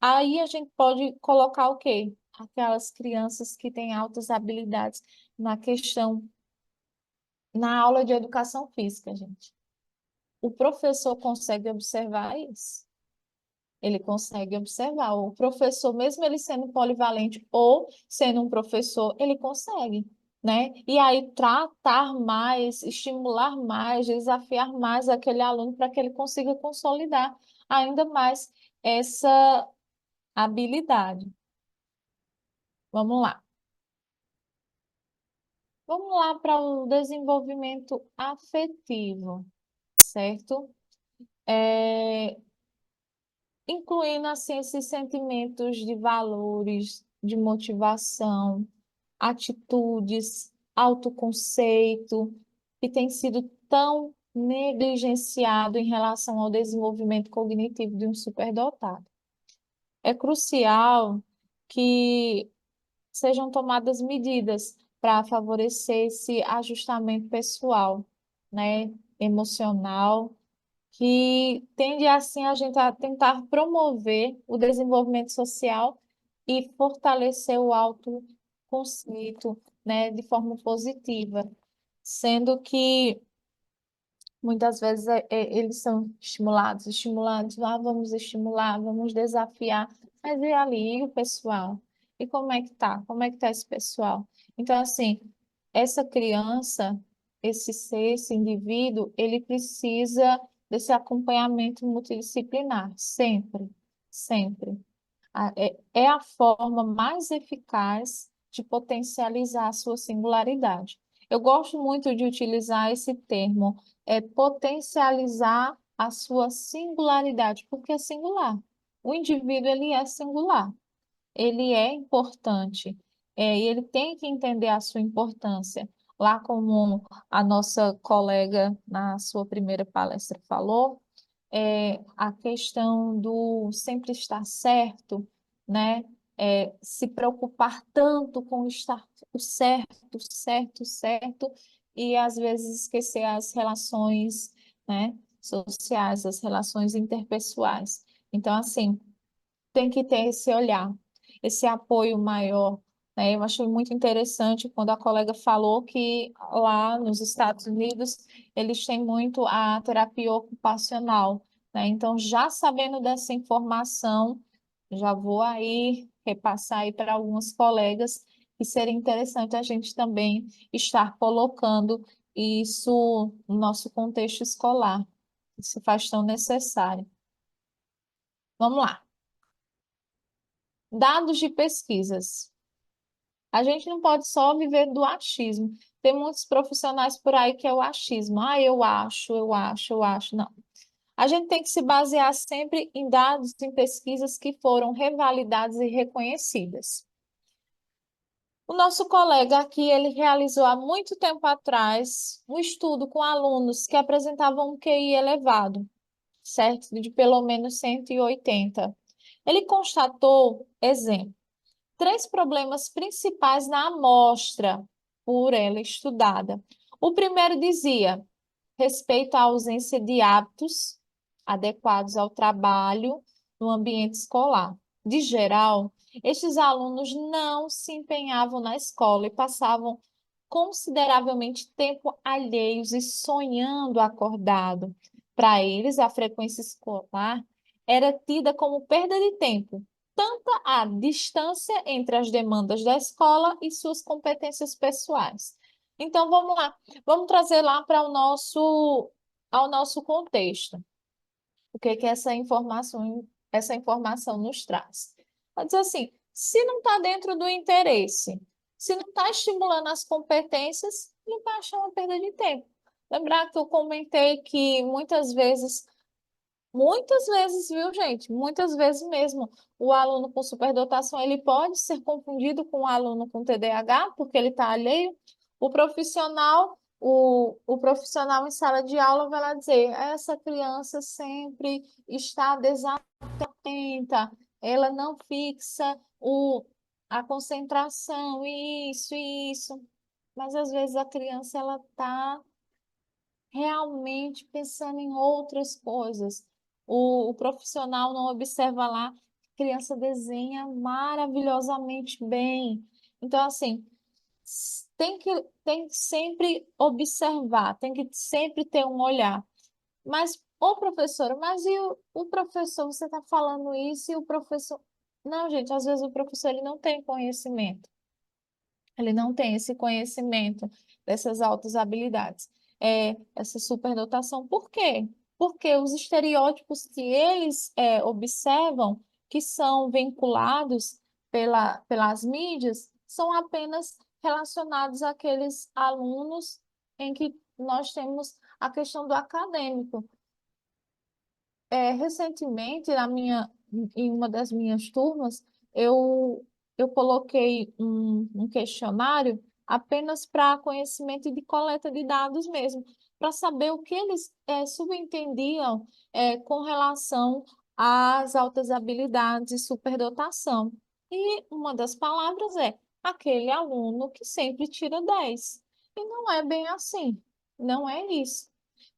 Aí a gente pode colocar o quê? Aquelas crianças que têm altas habilidades na questão, na aula de educação física, gente. O professor consegue observar isso. Ele consegue observar. O professor, mesmo ele sendo polivalente ou sendo um professor, ele consegue, né? E aí tratar mais, estimular mais, desafiar mais aquele aluno para que ele consiga consolidar ainda mais essa habilidade. Vamos lá. Vamos lá para o desenvolvimento afetivo, certo? É, incluindo assim esses sentimentos de valores, de motivação, atitudes, autoconceito, que tem sido tão negligenciado em relação ao desenvolvimento cognitivo de um superdotado. É crucial que sejam tomadas medidas para favorecer esse ajustamento pessoal, né, emocional, que tende assim a gente a tentar promover o desenvolvimento social e fortalecer o autoconceito, né, de forma positiva, sendo que muitas vezes eles são estimulados, estimulados, vamos estimular, vamos desafiar, mas e ali, e o pessoal? E como é que tá? Como é que tá esse pessoal? Então, assim, essa criança, esse ser, esse indivíduo, ele precisa desse acompanhamento multidisciplinar, sempre, sempre. É a forma mais eficaz de potencializar a sua singularidade. Eu gosto muito de utilizar esse termo, potencializar a sua singularidade, porque é singular. O indivíduo, ele é singular, ele é importante, e ele tem que entender a sua importância. Lá como a nossa colega na sua primeira palestra falou, a questão do sempre estar certo, né? Se preocupar tanto com estar o certo, certo, certo, e às vezes esquecer as relações, né, sociais, as relações interpessoais. Então, assim, tem que ter esse olhar, esse apoio maior, né? Eu achei muito interessante quando a colega falou que lá nos Estados Unidos eles têm muito a terapia ocupacional, né? Então, já sabendo dessa informação, já vou aí repassar aí para algumas colegas que seria interessante a gente também estar colocando isso no nosso contexto escolar. Isso faz tão necessário. Vamos lá. Dados de pesquisas. A gente não pode só viver do achismo. Tem muitos profissionais por aí que é o achismo. Ah, eu acho, eu acho, eu acho. Não. A gente tem que se basear sempre em dados, em pesquisas que foram revalidadas e reconhecidas. O nosso colega aqui, ele realizou há muito tempo atrás um estudo com alunos que apresentavam um QI elevado, certo? De pelo menos 180. Ele constatou, exemplo, três problemas principais na amostra por ela estudada. O primeiro dizia respeito à ausência de hábitos adequados ao trabalho no ambiente escolar. De geral, estes alunos não se empenhavam na escola e passavam consideravelmente tempo alheios e sonhando acordado. Para eles, a frequência escolar era tida como perda de tempo, tanta a distância entre as demandas da escola e suas competências pessoais. Então, vamos lá, vamos trazer lá para ao nosso contexto. O que que essa informação nos traz? Ela diz assim, se não está dentro do interesse, se não está estimulando as competências, não vai achar uma perda de tempo. Lembrar que eu comentei que muitas vezes, viu, gente? Muitas vezes mesmo, o aluno com superdotação, ele pode ser confundido com o aluno com TDAH, porque ele está alheio, O profissional em sala de aula vai lá dizer, essa criança sempre está desatenta, ela não fixa a concentração, isso. Mas às vezes a criança ela está realmente pensando em outras coisas. O profissional não observa lá, a criança desenha maravilhosamente bem. Então, assim, tem que sempre observar, tem que sempre ter um olhar. Mas, ô professora, mas o professor, você está falando isso e o professor. Não, gente, às vezes o professor ele não tem conhecimento. Ele não tem esse conhecimento dessas altas habilidades, essa superdotação. Por quê? Porque os estereótipos que eles observam, que são vinculados pelas mídias, são apenas relacionados àqueles alunos em que nós temos a questão do acadêmico. Recentemente, em uma das minhas turmas, eu coloquei um questionário apenas para conhecimento de coleta de dados mesmo, para saber o que eles subentendiam com relação às altas habilidades e superdotação. E uma das palavras é aquele aluno que sempre tira 10. E não é bem assim, não é isso.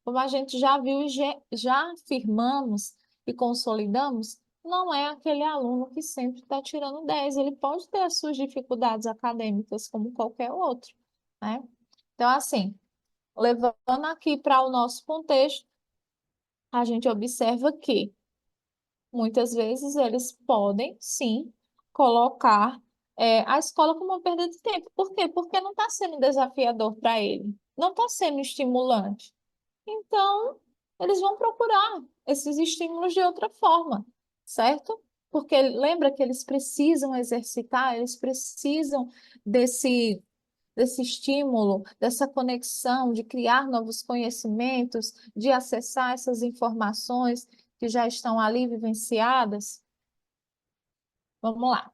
Como a gente já viu e já afirmamos e consolidamos, não é aquele aluno que sempre está tirando 10. Ele pode ter as suas dificuldades acadêmicas, como qualquer outro, né? Então, assim, levando aqui para o nosso contexto, a gente observa que muitas vezes eles podem, sim, colocar a escola como uma perda de tempo. Por quê? Porque não está sendo desafiador para ele, não está sendo estimulante. Então, eles vão procurar esses estímulos de outra forma, certo? Porque lembra que eles precisam exercitar, eles precisam desse estímulo, dessa conexão, de criar novos conhecimentos, de acessar essas informações que já estão ali vivenciadas. Vamos lá.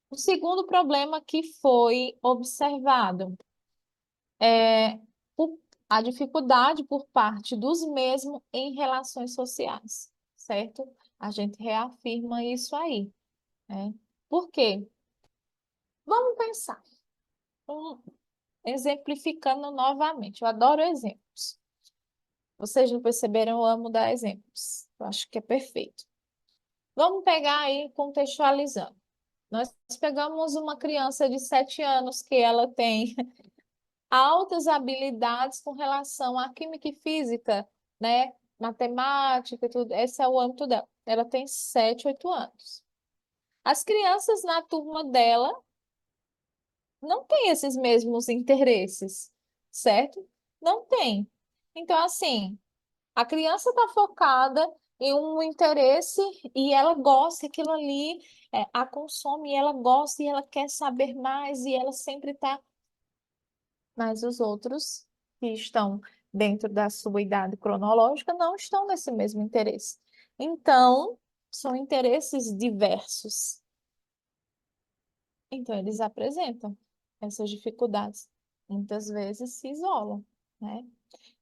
O segundo problema que foi observado é o- a dificuldade por parte dos mesmos em relações sociais, certo? A gente reafirma isso aí, né? Por quê? Vamos pensar. Exemplificando novamente. Eu adoro exemplos. Vocês não perceberam, eu amo dar exemplos. Eu acho que é perfeito. Vamos pegar aí, contextualizando. Nós pegamos uma criança de 7 anos que ela tem altas habilidades com relação à química e física, né? Matemática e tudo. Esse é o âmbito dela. Ela tem 7, 8 anos. As crianças na turma dela não têm esses mesmos interesses, certo? Não tem. Então, assim, a criança está focada em um interesse e ela gosta, aquilo ali a consome, e ela gosta e ela quer saber mais e ela sempre está. Mas os outros que estão dentro da sua idade cronológica não estão nesse mesmo interesse. Então, são interesses diversos. Então, eles apresentam essas dificuldades. Muitas vezes se isolam, né?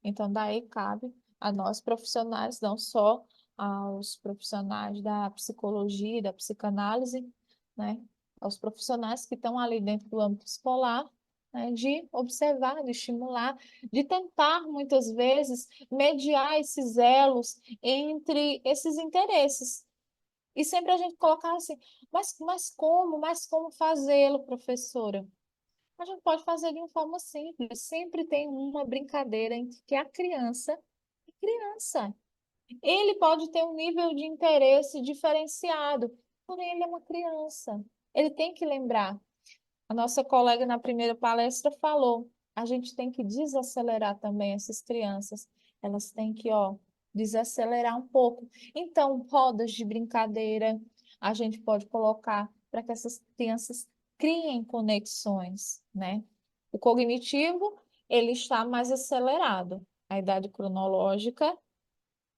Então, daí cabe a nós profissionais, não só aos profissionais da psicologia, da psicanálise, né? Aos profissionais que estão ali dentro do âmbito escolar, né? De observar, de estimular, de tentar, muitas vezes, mediar esses elos entre esses interesses. E sempre a gente colocar assim, mas como fazê-lo, professora? A gente pode fazer de uma forma simples. Sempre tem uma brincadeira entre que a criança e criança. Ele pode ter um nível de interesse diferenciado, porém ele é uma criança. Ele tem que lembrar. A nossa colega na primeira palestra falou, a gente tem que desacelerar também essas crianças. Elas têm que, ó, desacelerar um pouco. Então, rodas de brincadeira, a gente pode colocar para que essas crianças criem conexões, né? O cognitivo, ele está mais acelerado. A idade cronológica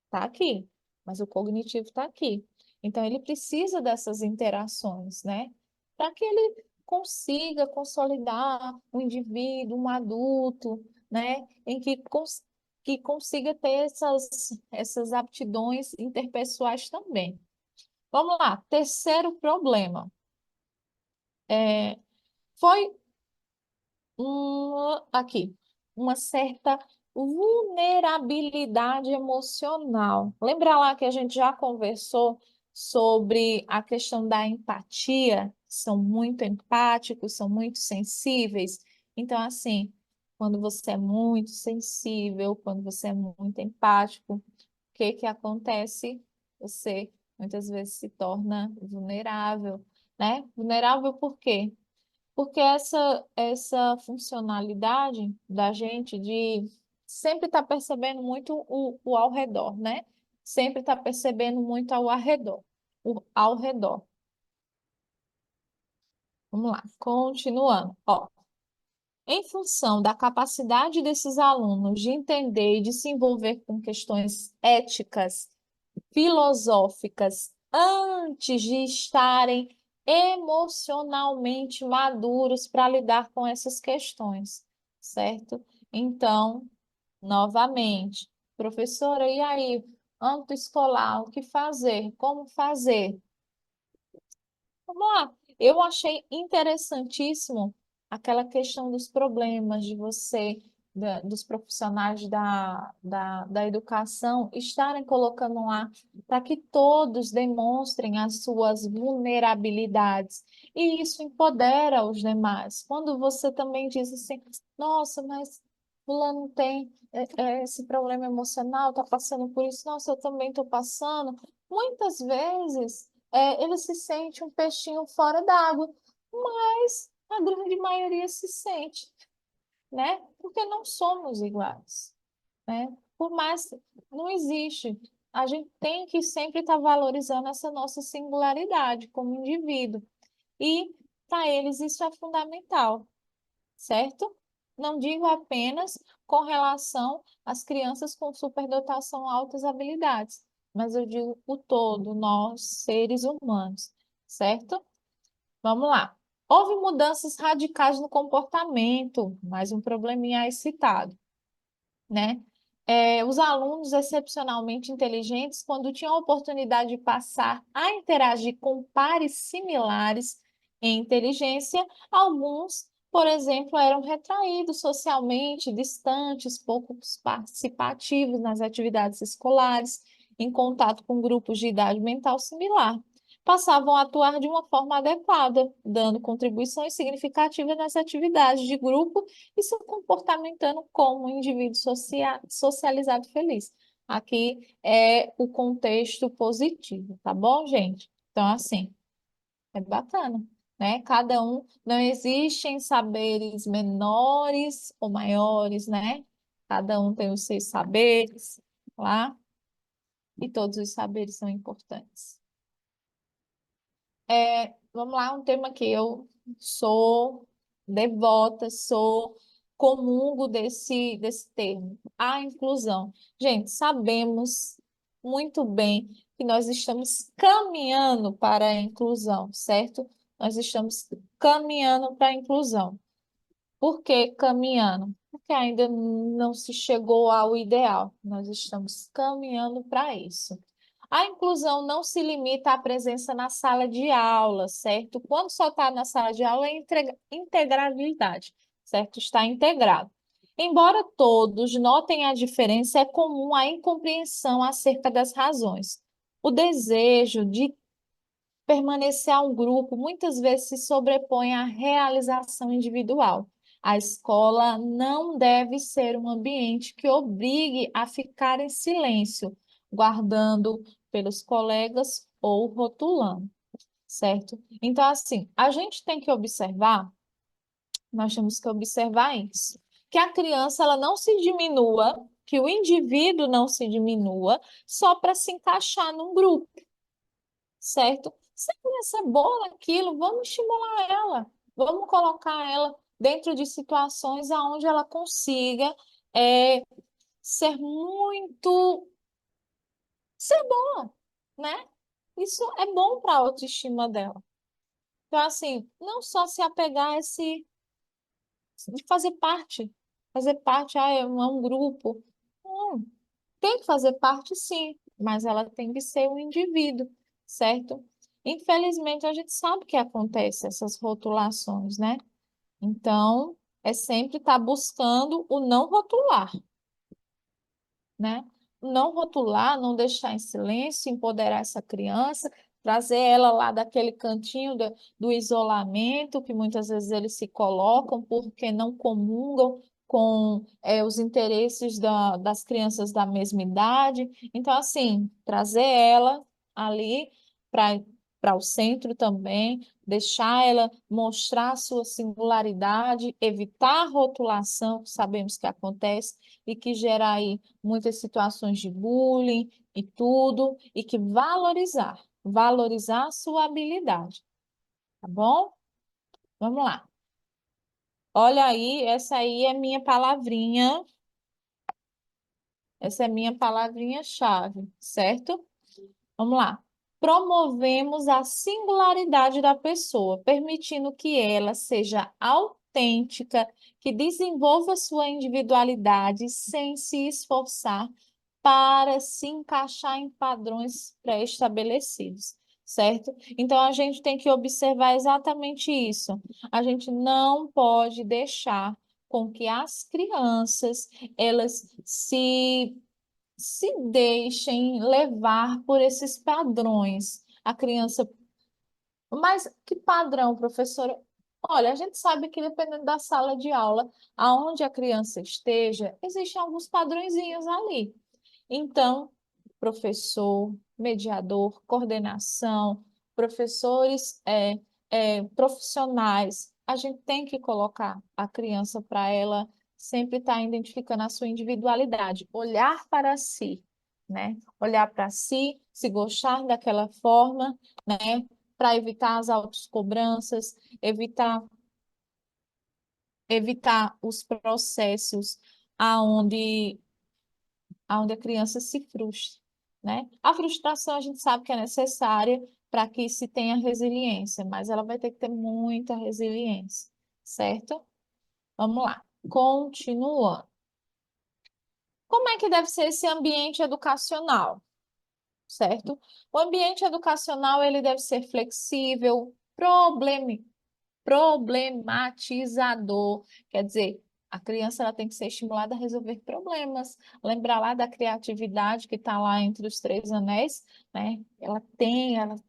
está aqui, mas o cognitivo está aqui. Então, ele precisa dessas interações, né? Para que ele consiga consolidar um indivíduo, um adulto, né, em que consiga ter essas aptidões interpessoais também. Vamos lá, terceiro problema. Foi aqui, uma certa vulnerabilidade emocional. Lembra lá que a gente já conversou sobre a questão da empatia? São muito empáticos, são muito sensíveis. Então, assim, quando você é muito sensível, quando você é muito empático, o que que acontece? Você muitas vezes se torna vulnerável, né? Vulnerável por quê? Porque essa funcionalidade da gente de sempre estar percebendo muito o ao redor, né? Sempre estar percebendo muito ao redor, o ao redor. Vamos lá, continuando. Ó, em função da capacidade desses alunos de entender e de se envolver com questões éticas, filosóficas, antes de estarem emocionalmente maduros para lidar com essas questões, certo? Então, novamente, professora, e aí, âmbito escolar, o que fazer? Como fazer? Vamos lá. Eu achei interessantíssimo aquela questão dos problemas de você, dos profissionais da educação, estarem colocando lá para que todos demonstrem as suas vulnerabilidades. E isso empodera os demais. Quando você também diz assim, nossa, mas fulano tem esse problema emocional, está passando por isso, nossa, eu também estou passando. Muitas vezes ele se sente um peixinho fora d'água, mas a grande maioria se sente, né? Porque não somos iguais, né? Por mais não existe, a gente tem que sempre estar valorizando essa nossa singularidade como indivíduo. E para eles isso é fundamental, certo? Não digo apenas com relação às crianças com superdotação altas habilidades, mas eu digo o todo, nós, seres humanos, certo? Vamos lá. Houve mudanças radicais no comportamento, mais um probleminha aí citado, né? Os alunos excepcionalmente inteligentes, quando tinham a oportunidade de passar a interagir com pares similares em inteligência, alguns, por exemplo, eram retraídos socialmente, distantes, pouco participativos nas atividades escolares, em contato com grupos de idade mental similar. Passavam a atuar de uma forma adequada, dando contribuições significativas nas atividades de grupo e se comportamentando como um indivíduo socializado feliz. Aqui é o contexto positivo, tá bom, gente? Então, assim, é bacana, né? Cada um, não existem saberes menores ou maiores, né? Cada um tem os seus saberes, lá, e todos os saberes são importantes. Vamos lá, um tema que eu sou devota, sou comungo desse termo, a inclusão. Gente, sabemos muito bem que nós estamos caminhando para a inclusão, certo? Nós estamos caminhando para a inclusão. Por que caminhando? Porque ainda não se chegou ao ideal. Nós estamos caminhando para isso. A inclusão não se limita à presença na sala de aula, certo? Quando só está na sala de aula é integrabilidade, certo? Está integrado. Embora todos notem a diferença, é comum a incompreensão acerca das razões. O desejo de permanecer a um grupo muitas vezes se sobrepõe à realização individual. A escola não deve ser um ambiente que obrigue a ficar em silêncio, guardando pelos colegas ou rotulando, certo? Então, assim, a gente tem que observar, nós temos que observar isso, que a criança ela não se diminua, que o indivíduo não se diminua só para se encaixar num grupo, certo? Se a criança é boa naquilo, vamos estimular ela, vamos colocar ela dentro de situações onde ela consiga é, ser muito, ser boa, né? Isso é bom para a autoestima dela. Então, assim, não só se apegar a esse, de fazer parte, é um grupo. Não, tem que fazer parte, sim, mas ela tem que ser um indivíduo, certo? Infelizmente, a gente sabe que acontece essas rotulações, né? Então, é sempre estar buscando o não rotular, né? Não rotular, não deixar em silêncio, empoderar essa criança, trazer ela lá daquele cantinho do isolamento que muitas vezes eles se colocam porque não comungam com os interesses das crianças da mesma idade. Então, assim, trazer ela ali para o centro também, deixar ela mostrar a sua singularidade, evitar a rotulação, que sabemos que acontece e que gera aí muitas situações de bullying e tudo, e que valorizar a sua habilidade, tá bom? Vamos lá. Olha aí, essa aí é minha palavrinha, essa é minha palavrinha-chave, certo? Vamos lá. Promovemos a singularidade da pessoa, permitindo que ela seja autêntica, que desenvolva sua individualidade sem se esforçar para se encaixar em padrões pré-estabelecidos, certo? Então a gente tem que observar exatamente isso. A gente não pode deixar com que as crianças elas se deixem levar por esses padrões. A criança, mas que padrão, professora? Olha, a gente sabe que dependendo da sala de aula, aonde a criança esteja, existem alguns padrõezinhos ali. Então, professor, mediador, coordenação, professores profissionais, a gente tem que colocar a criança para ela sempre estar identificando a sua individualidade, olhar para si, né? Olhar para si, se gostar daquela forma, né? Para evitar as autocobranças, evitar os processos aonde a criança se frustre, né? A frustração a gente sabe que é necessária para que se tenha resiliência, mas ela vai ter que ter muita resiliência, certo? Vamos lá. Continuando. Como é que deve ser esse ambiente educacional, certo? O ambiente educacional ele deve ser flexível, problematizador, quer dizer, a criança ela tem que ser estimulada a resolver problemas, lembrar lá da criatividade que está lá entre os três anéis, né?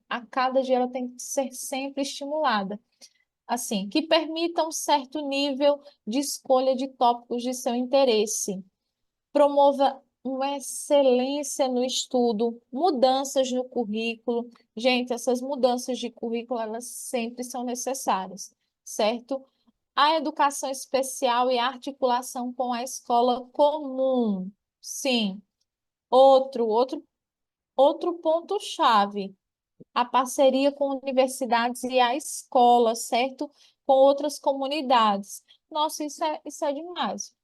A cada dia ela tem que ser sempre estimulada. Assim, que permita um certo nível de escolha de tópicos de seu interesse, promova uma excelência no estudo, mudanças no currículo. Gente, essas mudanças de currículo, elas sempre são necessárias, certo? A educação especial e a articulação com a escola comum. Sim. Outro, outro, outro ponto-chave, a parceria com universidades e a escola, certo? Com outras comunidades. Nossa, isso é demais.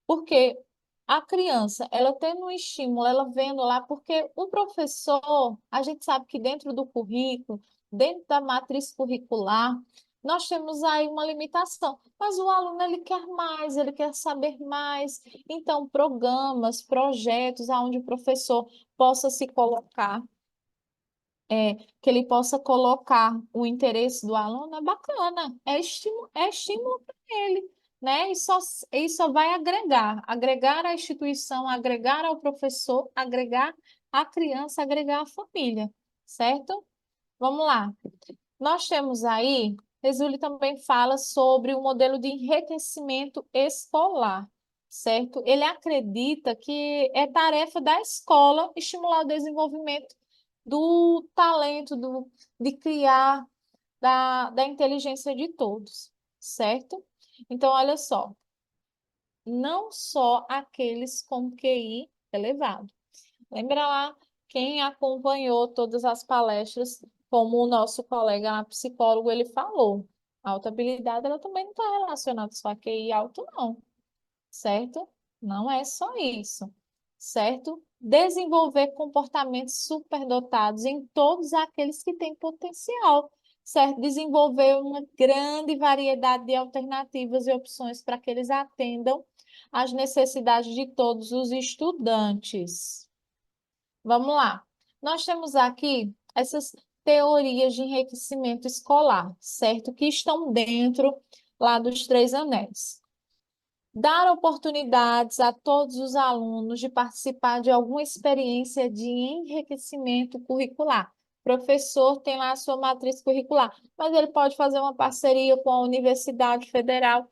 Porque a criança, ela tendo um estímulo, ela vendo lá, porque o professor, a gente sabe que dentro do currículo, dentro da matriz curricular, nós temos aí uma limitação, mas o aluno ele quer mais, ele quer saber mais. Então, programas, projetos onde o professor possa se colocar, que ele possa colocar o interesse do aluno é bacana, é estímulo para ele, né? E só vai agregar à instituição, agregar ao professor, agregar à criança, agregar à família, certo? Vamos lá. Nós temos aí, Resuli também fala sobre o modelo de enriquecimento escolar, certo? Ele acredita que é tarefa da escola estimular o desenvolvimento do talento, de criar, da inteligência de todos, certo? Então, olha só, não só aqueles com QI elevado. Lembra lá quem acompanhou todas as palestras, como o nosso colega lá, psicólogo, ele falou. A alta habilidade, ela também não está relacionada só a QI alto, não, certo? Não é só isso, certo? Desenvolver comportamentos superdotados em todos aqueles que têm potencial, certo? Desenvolver uma grande variedade de alternativas e opções para que eles atendam às necessidades de todos os estudantes. Vamos lá. Nós temos aqui essas teorias de enriquecimento escolar, certo? Que estão dentro lá dos Três Anéis. Dar oportunidades a todos os alunos de participar de alguma experiência de enriquecimento curricular. O professor tem lá a sua matriz curricular, mas ele pode fazer uma parceria com a Universidade Federal,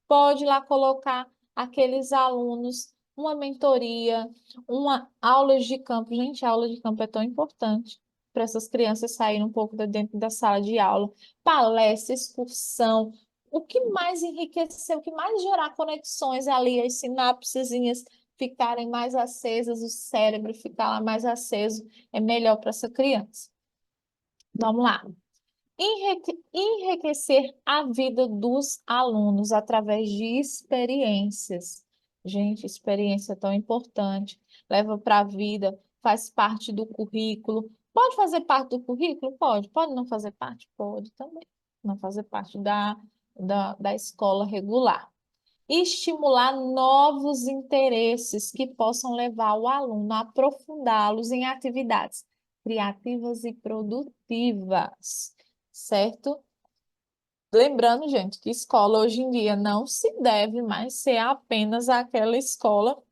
pode lá colocar aqueles alunos, uma mentoria, uma aula de campo. Gente, a aula de campo é tão importante para essas crianças saírem um pouco de dentro da sala de aula. Palestra, excursão, o que mais enriquecer, o que mais gerar conexões ali, as sinapsezinhas ficarem mais acesas, o cérebro ficar lá mais aceso, é melhor para essa criança. Vamos lá. Enriquecer a vida dos alunos através de experiências. Gente, experiência é tão importante, leva para a vida, faz parte do currículo. Pode fazer parte do currículo? Pode. Pode não fazer parte? Pode também. Não fazer parte da escola regular. Estimular novos interesses que possam levar o aluno a aprofundá-los em atividades criativas e produtivas, certo? Lembrando, gente, que escola hoje em dia não se deve mais ser apenas aquela escola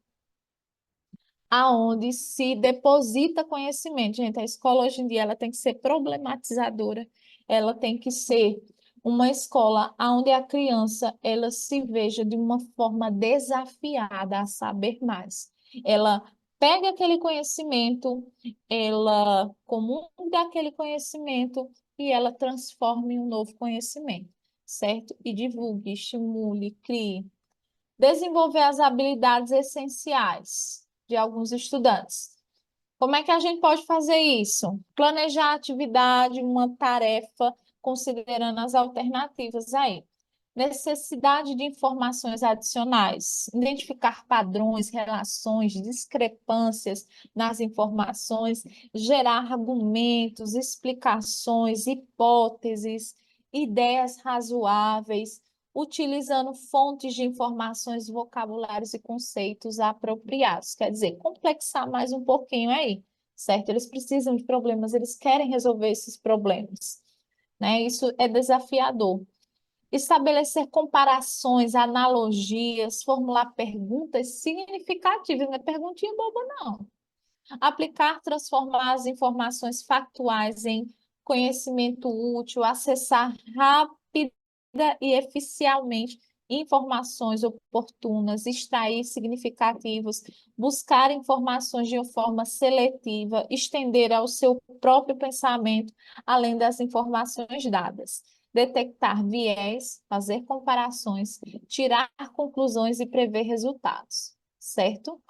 aonde se deposita conhecimento. Gente, a escola hoje em dia ela tem que ser problematizadora, ela tem que ser uma escola onde a criança ela se veja de uma forma desafiada a saber mais. Ela pega aquele conhecimento, ela comunga aquele conhecimento e ela transforma em um novo conhecimento, certo? E divulgue, estimule, crie. Desenvolver as habilidades essenciais de alguns estudantes. Como é que a gente pode fazer isso? Planejar a atividade, uma tarefa, considerando as alternativas aí. Necessidade de informações adicionais, identificar padrões, relações, discrepâncias nas informações, gerar argumentos, explicações, hipóteses, ideias razoáveis, utilizando fontes de informações, vocabulários e conceitos apropriados. Quer dizer, complexar mais um pouquinho aí, certo? Eles precisam de problemas, eles querem resolver esses problemas, né? Isso é desafiador. Estabelecer comparações, analogias, formular perguntas significativas, não é perguntinha boba, não. Aplicar, transformar as informações factuais em conhecimento útil, acessar rápida e eficialmente informações oportunas, extrair significativos, buscar informações de uma forma seletiva, estender ao seu próprio pensamento, além das informações dadas. Detectar viés, fazer comparações, tirar conclusões e prever resultados, certo?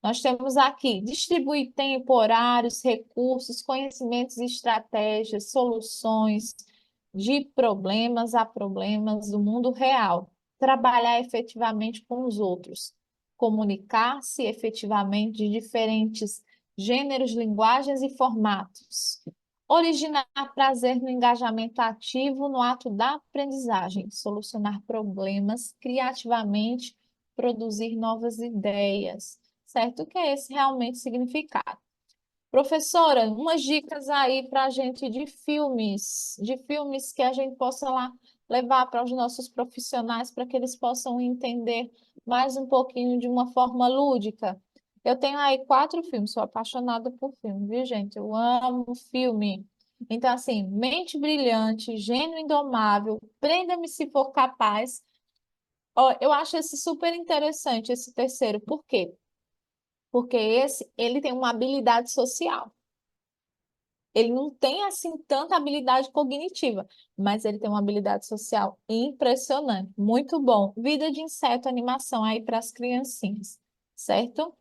Nós temos aqui distribuir tempo, horários, recursos, conhecimentos, estratégias, soluções de problemas a problemas do mundo real. Trabalhar efetivamente com os outros. Comunicar-se efetivamente de diferentes gêneros, linguagens e formatos. Originar prazer no engajamento ativo no ato da aprendizagem. Solucionar problemas criativamente, produzir novas ideias, certo? O que é esse realmente significado? Professora, umas dicas aí para a gente de filmes que a gente possa lá levar para os nossos profissionais para que eles possam entender mais um pouquinho de uma forma lúdica. Eu tenho aí 4 filmes, sou apaixonada por filme, viu, gente? Eu amo filme. Então, assim, Mente Brilhante, Gênio Indomável, Prenda-me se for capaz. Ó, eu acho esse super interessante, esse terceiro. Por quê? Porque ele tem uma habilidade social. Ele não tem assim tanta habilidade cognitiva, mas ele tem uma habilidade social impressionante. Muito bom. Vida de inseto, animação aí para as criancinhas, certo?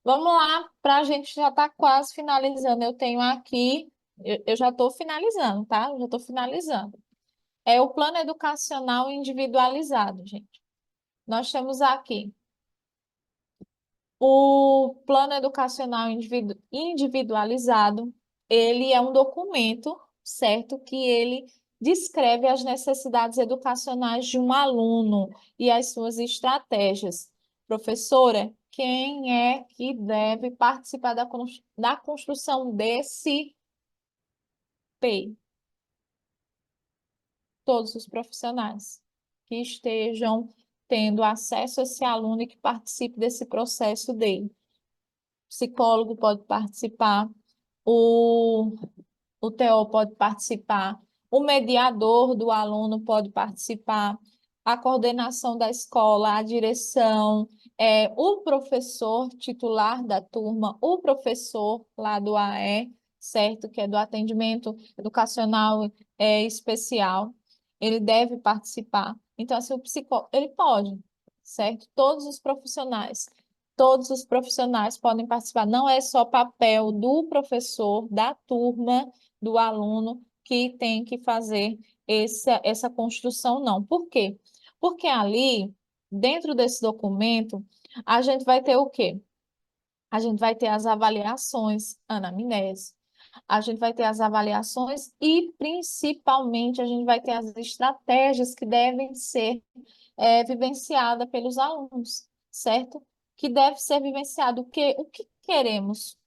Vamos lá, para a gente já está quase finalizando. Eu tenho aqui, eu já estou finalizando, tá? Eu já estou finalizando. É o plano educacional individualizado, gente. Nós temos aqui o plano educacional individualizado, ele é um documento, certo? Que ele descreve as necessidades educacionais de um aluno e as suas estratégias. Professora, quem é que deve participar da construção desse PEI? Todos os profissionais que estejam tendo acesso a esse aluno e que participe desse processo dele. O psicólogo pode participar, o o TO pode participar, o mediador do aluno pode participar, a coordenação da escola, a direção, o professor titular da turma, o professor lá do AE, certo? Que é do atendimento educacional especial, ele deve participar. Então, assim, o psicólogo, ele pode, certo? Todos os profissionais podem participar. Não é só papel do professor, da turma, do aluno que tem que fazer essa construção, não. Por quê? Porque ali, dentro desse documento, a gente vai ter o quê? A gente vai ter as avaliações, anamnese, a gente vai ter as avaliações e, principalmente, a gente vai ter as estratégias que devem ser vivenciadas pelos alunos, certo? Que deve ser vivenciado o que queremos,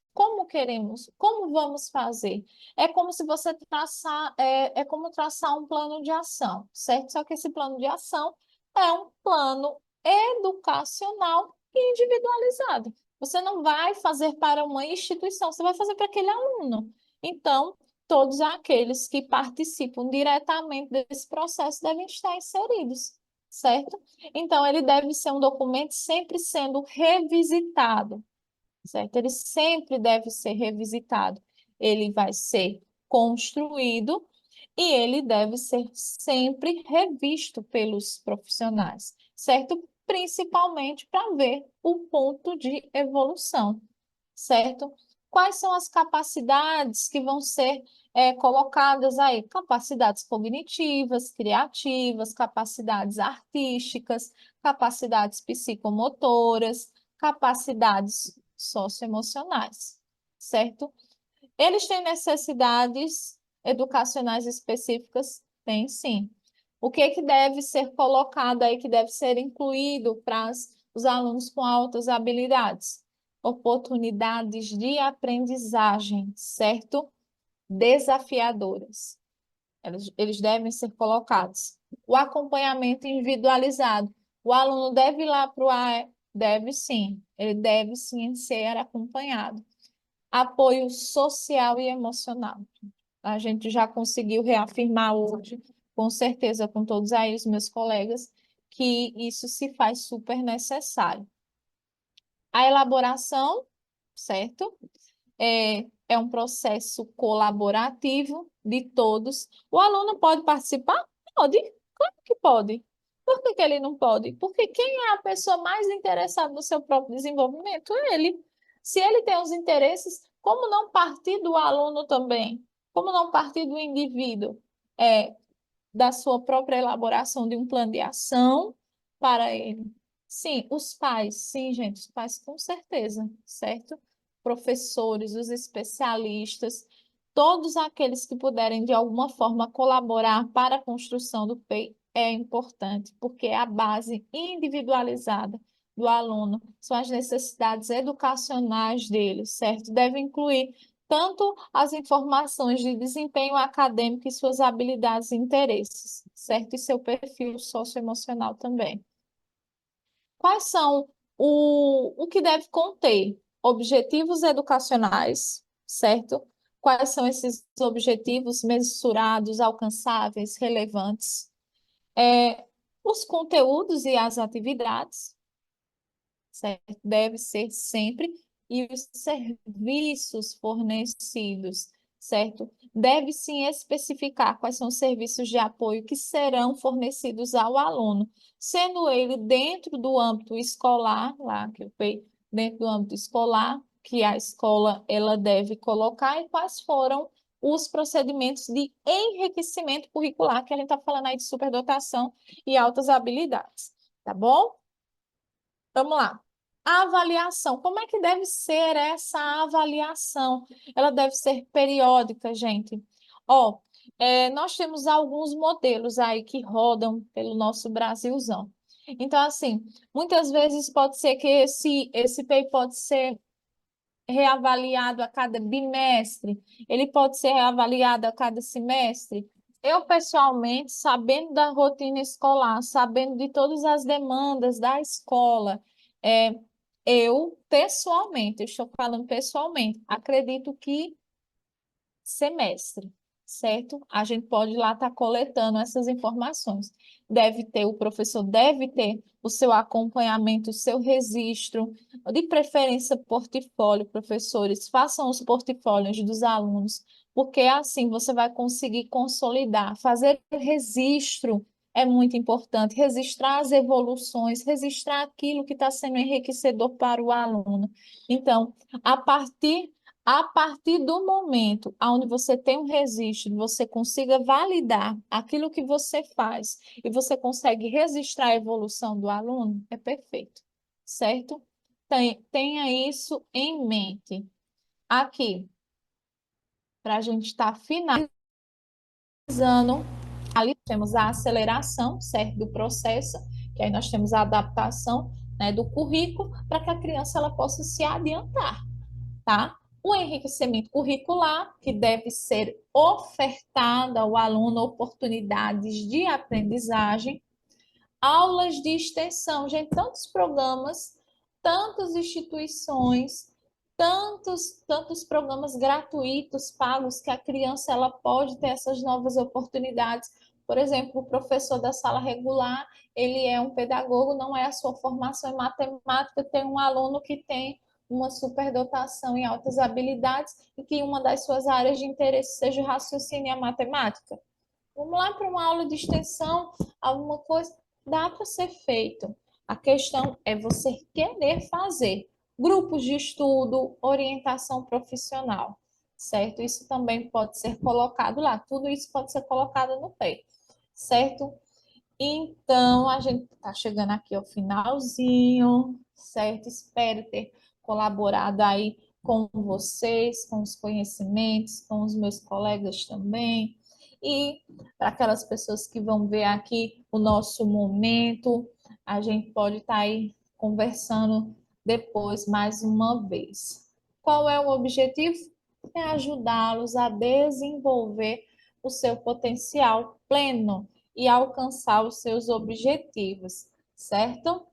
como vamos fazer. É como se você traçar, é como traçar um plano de ação, certo? Só que esse plano de ação é um plano educacional individualizado. Você não vai fazer para uma instituição, você vai fazer para aquele aluno. Então, todos aqueles que participam diretamente desse processo devem estar inseridos, certo? Então, ele deve ser um documento sempre sendo revisitado, certo? Ele sempre deve ser revisitado. Ele vai ser construído e ele deve ser sempre revisto pelos profissionais, certo? Principalmente para ver o ponto de evolução, certo? Quais são as capacidades que vão ser colocadas aí? Capacidades cognitivas, criativas, capacidades artísticas, capacidades psicomotoras, capacidades socioemocionais, certo? Eles têm necessidades educacionais específicas? Tem sim. O que que deve ser colocado aí, que deve ser incluído para os alunos com altas habilidades? Oportunidades de aprendizagem, certo? Desafiadoras. Eles devem ser colocados. O acompanhamento individualizado. O aluno deve ir lá para o AE? Deve sim. Ele deve sim ser acompanhado. Apoio social e emocional. A gente já conseguiu reafirmar hoje, com certeza, com todos aí os meus colegas, que isso se faz super necessário. A elaboração, certo? É um processo colaborativo de todos. O aluno pode participar? Pode, claro que pode. Por que que ele não pode? Porque quem é a pessoa mais interessada no seu próprio desenvolvimento? Ele. Se ele tem os interesses, como não partir do aluno também? Como não partir do indivíduo? É, da sua própria elaboração de um plano de ação para ele. Sim, os pais, sim, gente, os pais com certeza, certo? Professores, os especialistas, todos aqueles que puderem de alguma forma colaborar para a construção do PEI é importante, porque é a base individualizada do aluno, são as necessidades educacionais dele, certo? Deve incluir tanto as informações de desempenho acadêmico e suas habilidades e interesses, certo? E seu perfil socioemocional também. Quais são o que deve conter? Objetivos educacionais, certo? Quais são esses objetivos mensurados, alcançáveis, relevantes? Os conteúdos e as atividades, certo? Deve ser sempre, e os serviços fornecidos, certo? Deve sim especificar quais são os serviços de apoio que serão fornecidos ao aluno, sendo ele dentro do âmbito escolar, lá que eu falei, dentro do âmbito escolar, que a escola ela deve colocar, e quais foram os procedimentos de enriquecimento curricular, que a gente está falando aí de superdotação e altas habilidades, tá bom? Vamos lá. A avaliação. Como é que deve ser essa avaliação? Ela deve ser periódica, gente. Ó, Nós temos alguns modelos aí que rodam pelo nosso Brasilzão. Então, assim, muitas vezes pode ser que esse PEI pode ser reavaliado a cada bimestre, ele pode ser reavaliado a cada semestre. Eu, pessoalmente, sabendo da rotina escolar, sabendo de todas as demandas da escola, é, eu, pessoalmente, eu estou falando pessoalmente, acredito que semestre, certo? A gente pode lá estar coletando essas informações. O professor deve ter o seu acompanhamento, o seu registro, de preferência portfólio, professores, façam os portfólios dos alunos, porque assim você vai conseguir consolidar, fazer registro. É muito importante registrar as evoluções, registrar aquilo que está sendo enriquecedor para o aluno. Então, a partir a partir do momento onde você tem um registro, você consiga validar aquilo que você faz e você consegue registrar a evolução do aluno, é perfeito, certo? Tenha isso em mente. Aqui, para a gente estar finalizando, ali temos a aceleração, certo, do processo, que aí nós temos a adaptação, né, do currículo para que a criança ela possa se adiantar, tá? O enriquecimento curricular, que deve ser ofertado ao aluno oportunidades de aprendizagem, aulas de extensão, gente, tantos programas, tantas instituições, tantos programas gratuitos, pagos, que a criança ela pode ter essas novas oportunidades. Por exemplo, o professor da sala regular, ele é um pedagogo, não é a sua formação em matemática, tem um aluno que tem uma superdotação em altas habilidades e que uma das suas áreas de interesse seja o raciocínio e a matemática. Vamos lá para uma aula de extensão, alguma coisa, dá para ser feito. A questão é você querer fazer. Grupos de estudo, orientação profissional, certo? Isso também pode ser colocado lá. Tudo isso pode ser colocado no PEI, certo? Então, a gente está chegando aqui ao finalzinho, certo? Espero ter colaborado aí com vocês, com os conhecimentos, com os meus colegas também. E para aquelas pessoas que vão ver aqui o nosso momento, a gente pode estar aí conversando depois mais uma vez. Qual é o objetivo? É ajudá-los a desenvolver o seu potencial pleno e alcançar os seus objetivos, certo?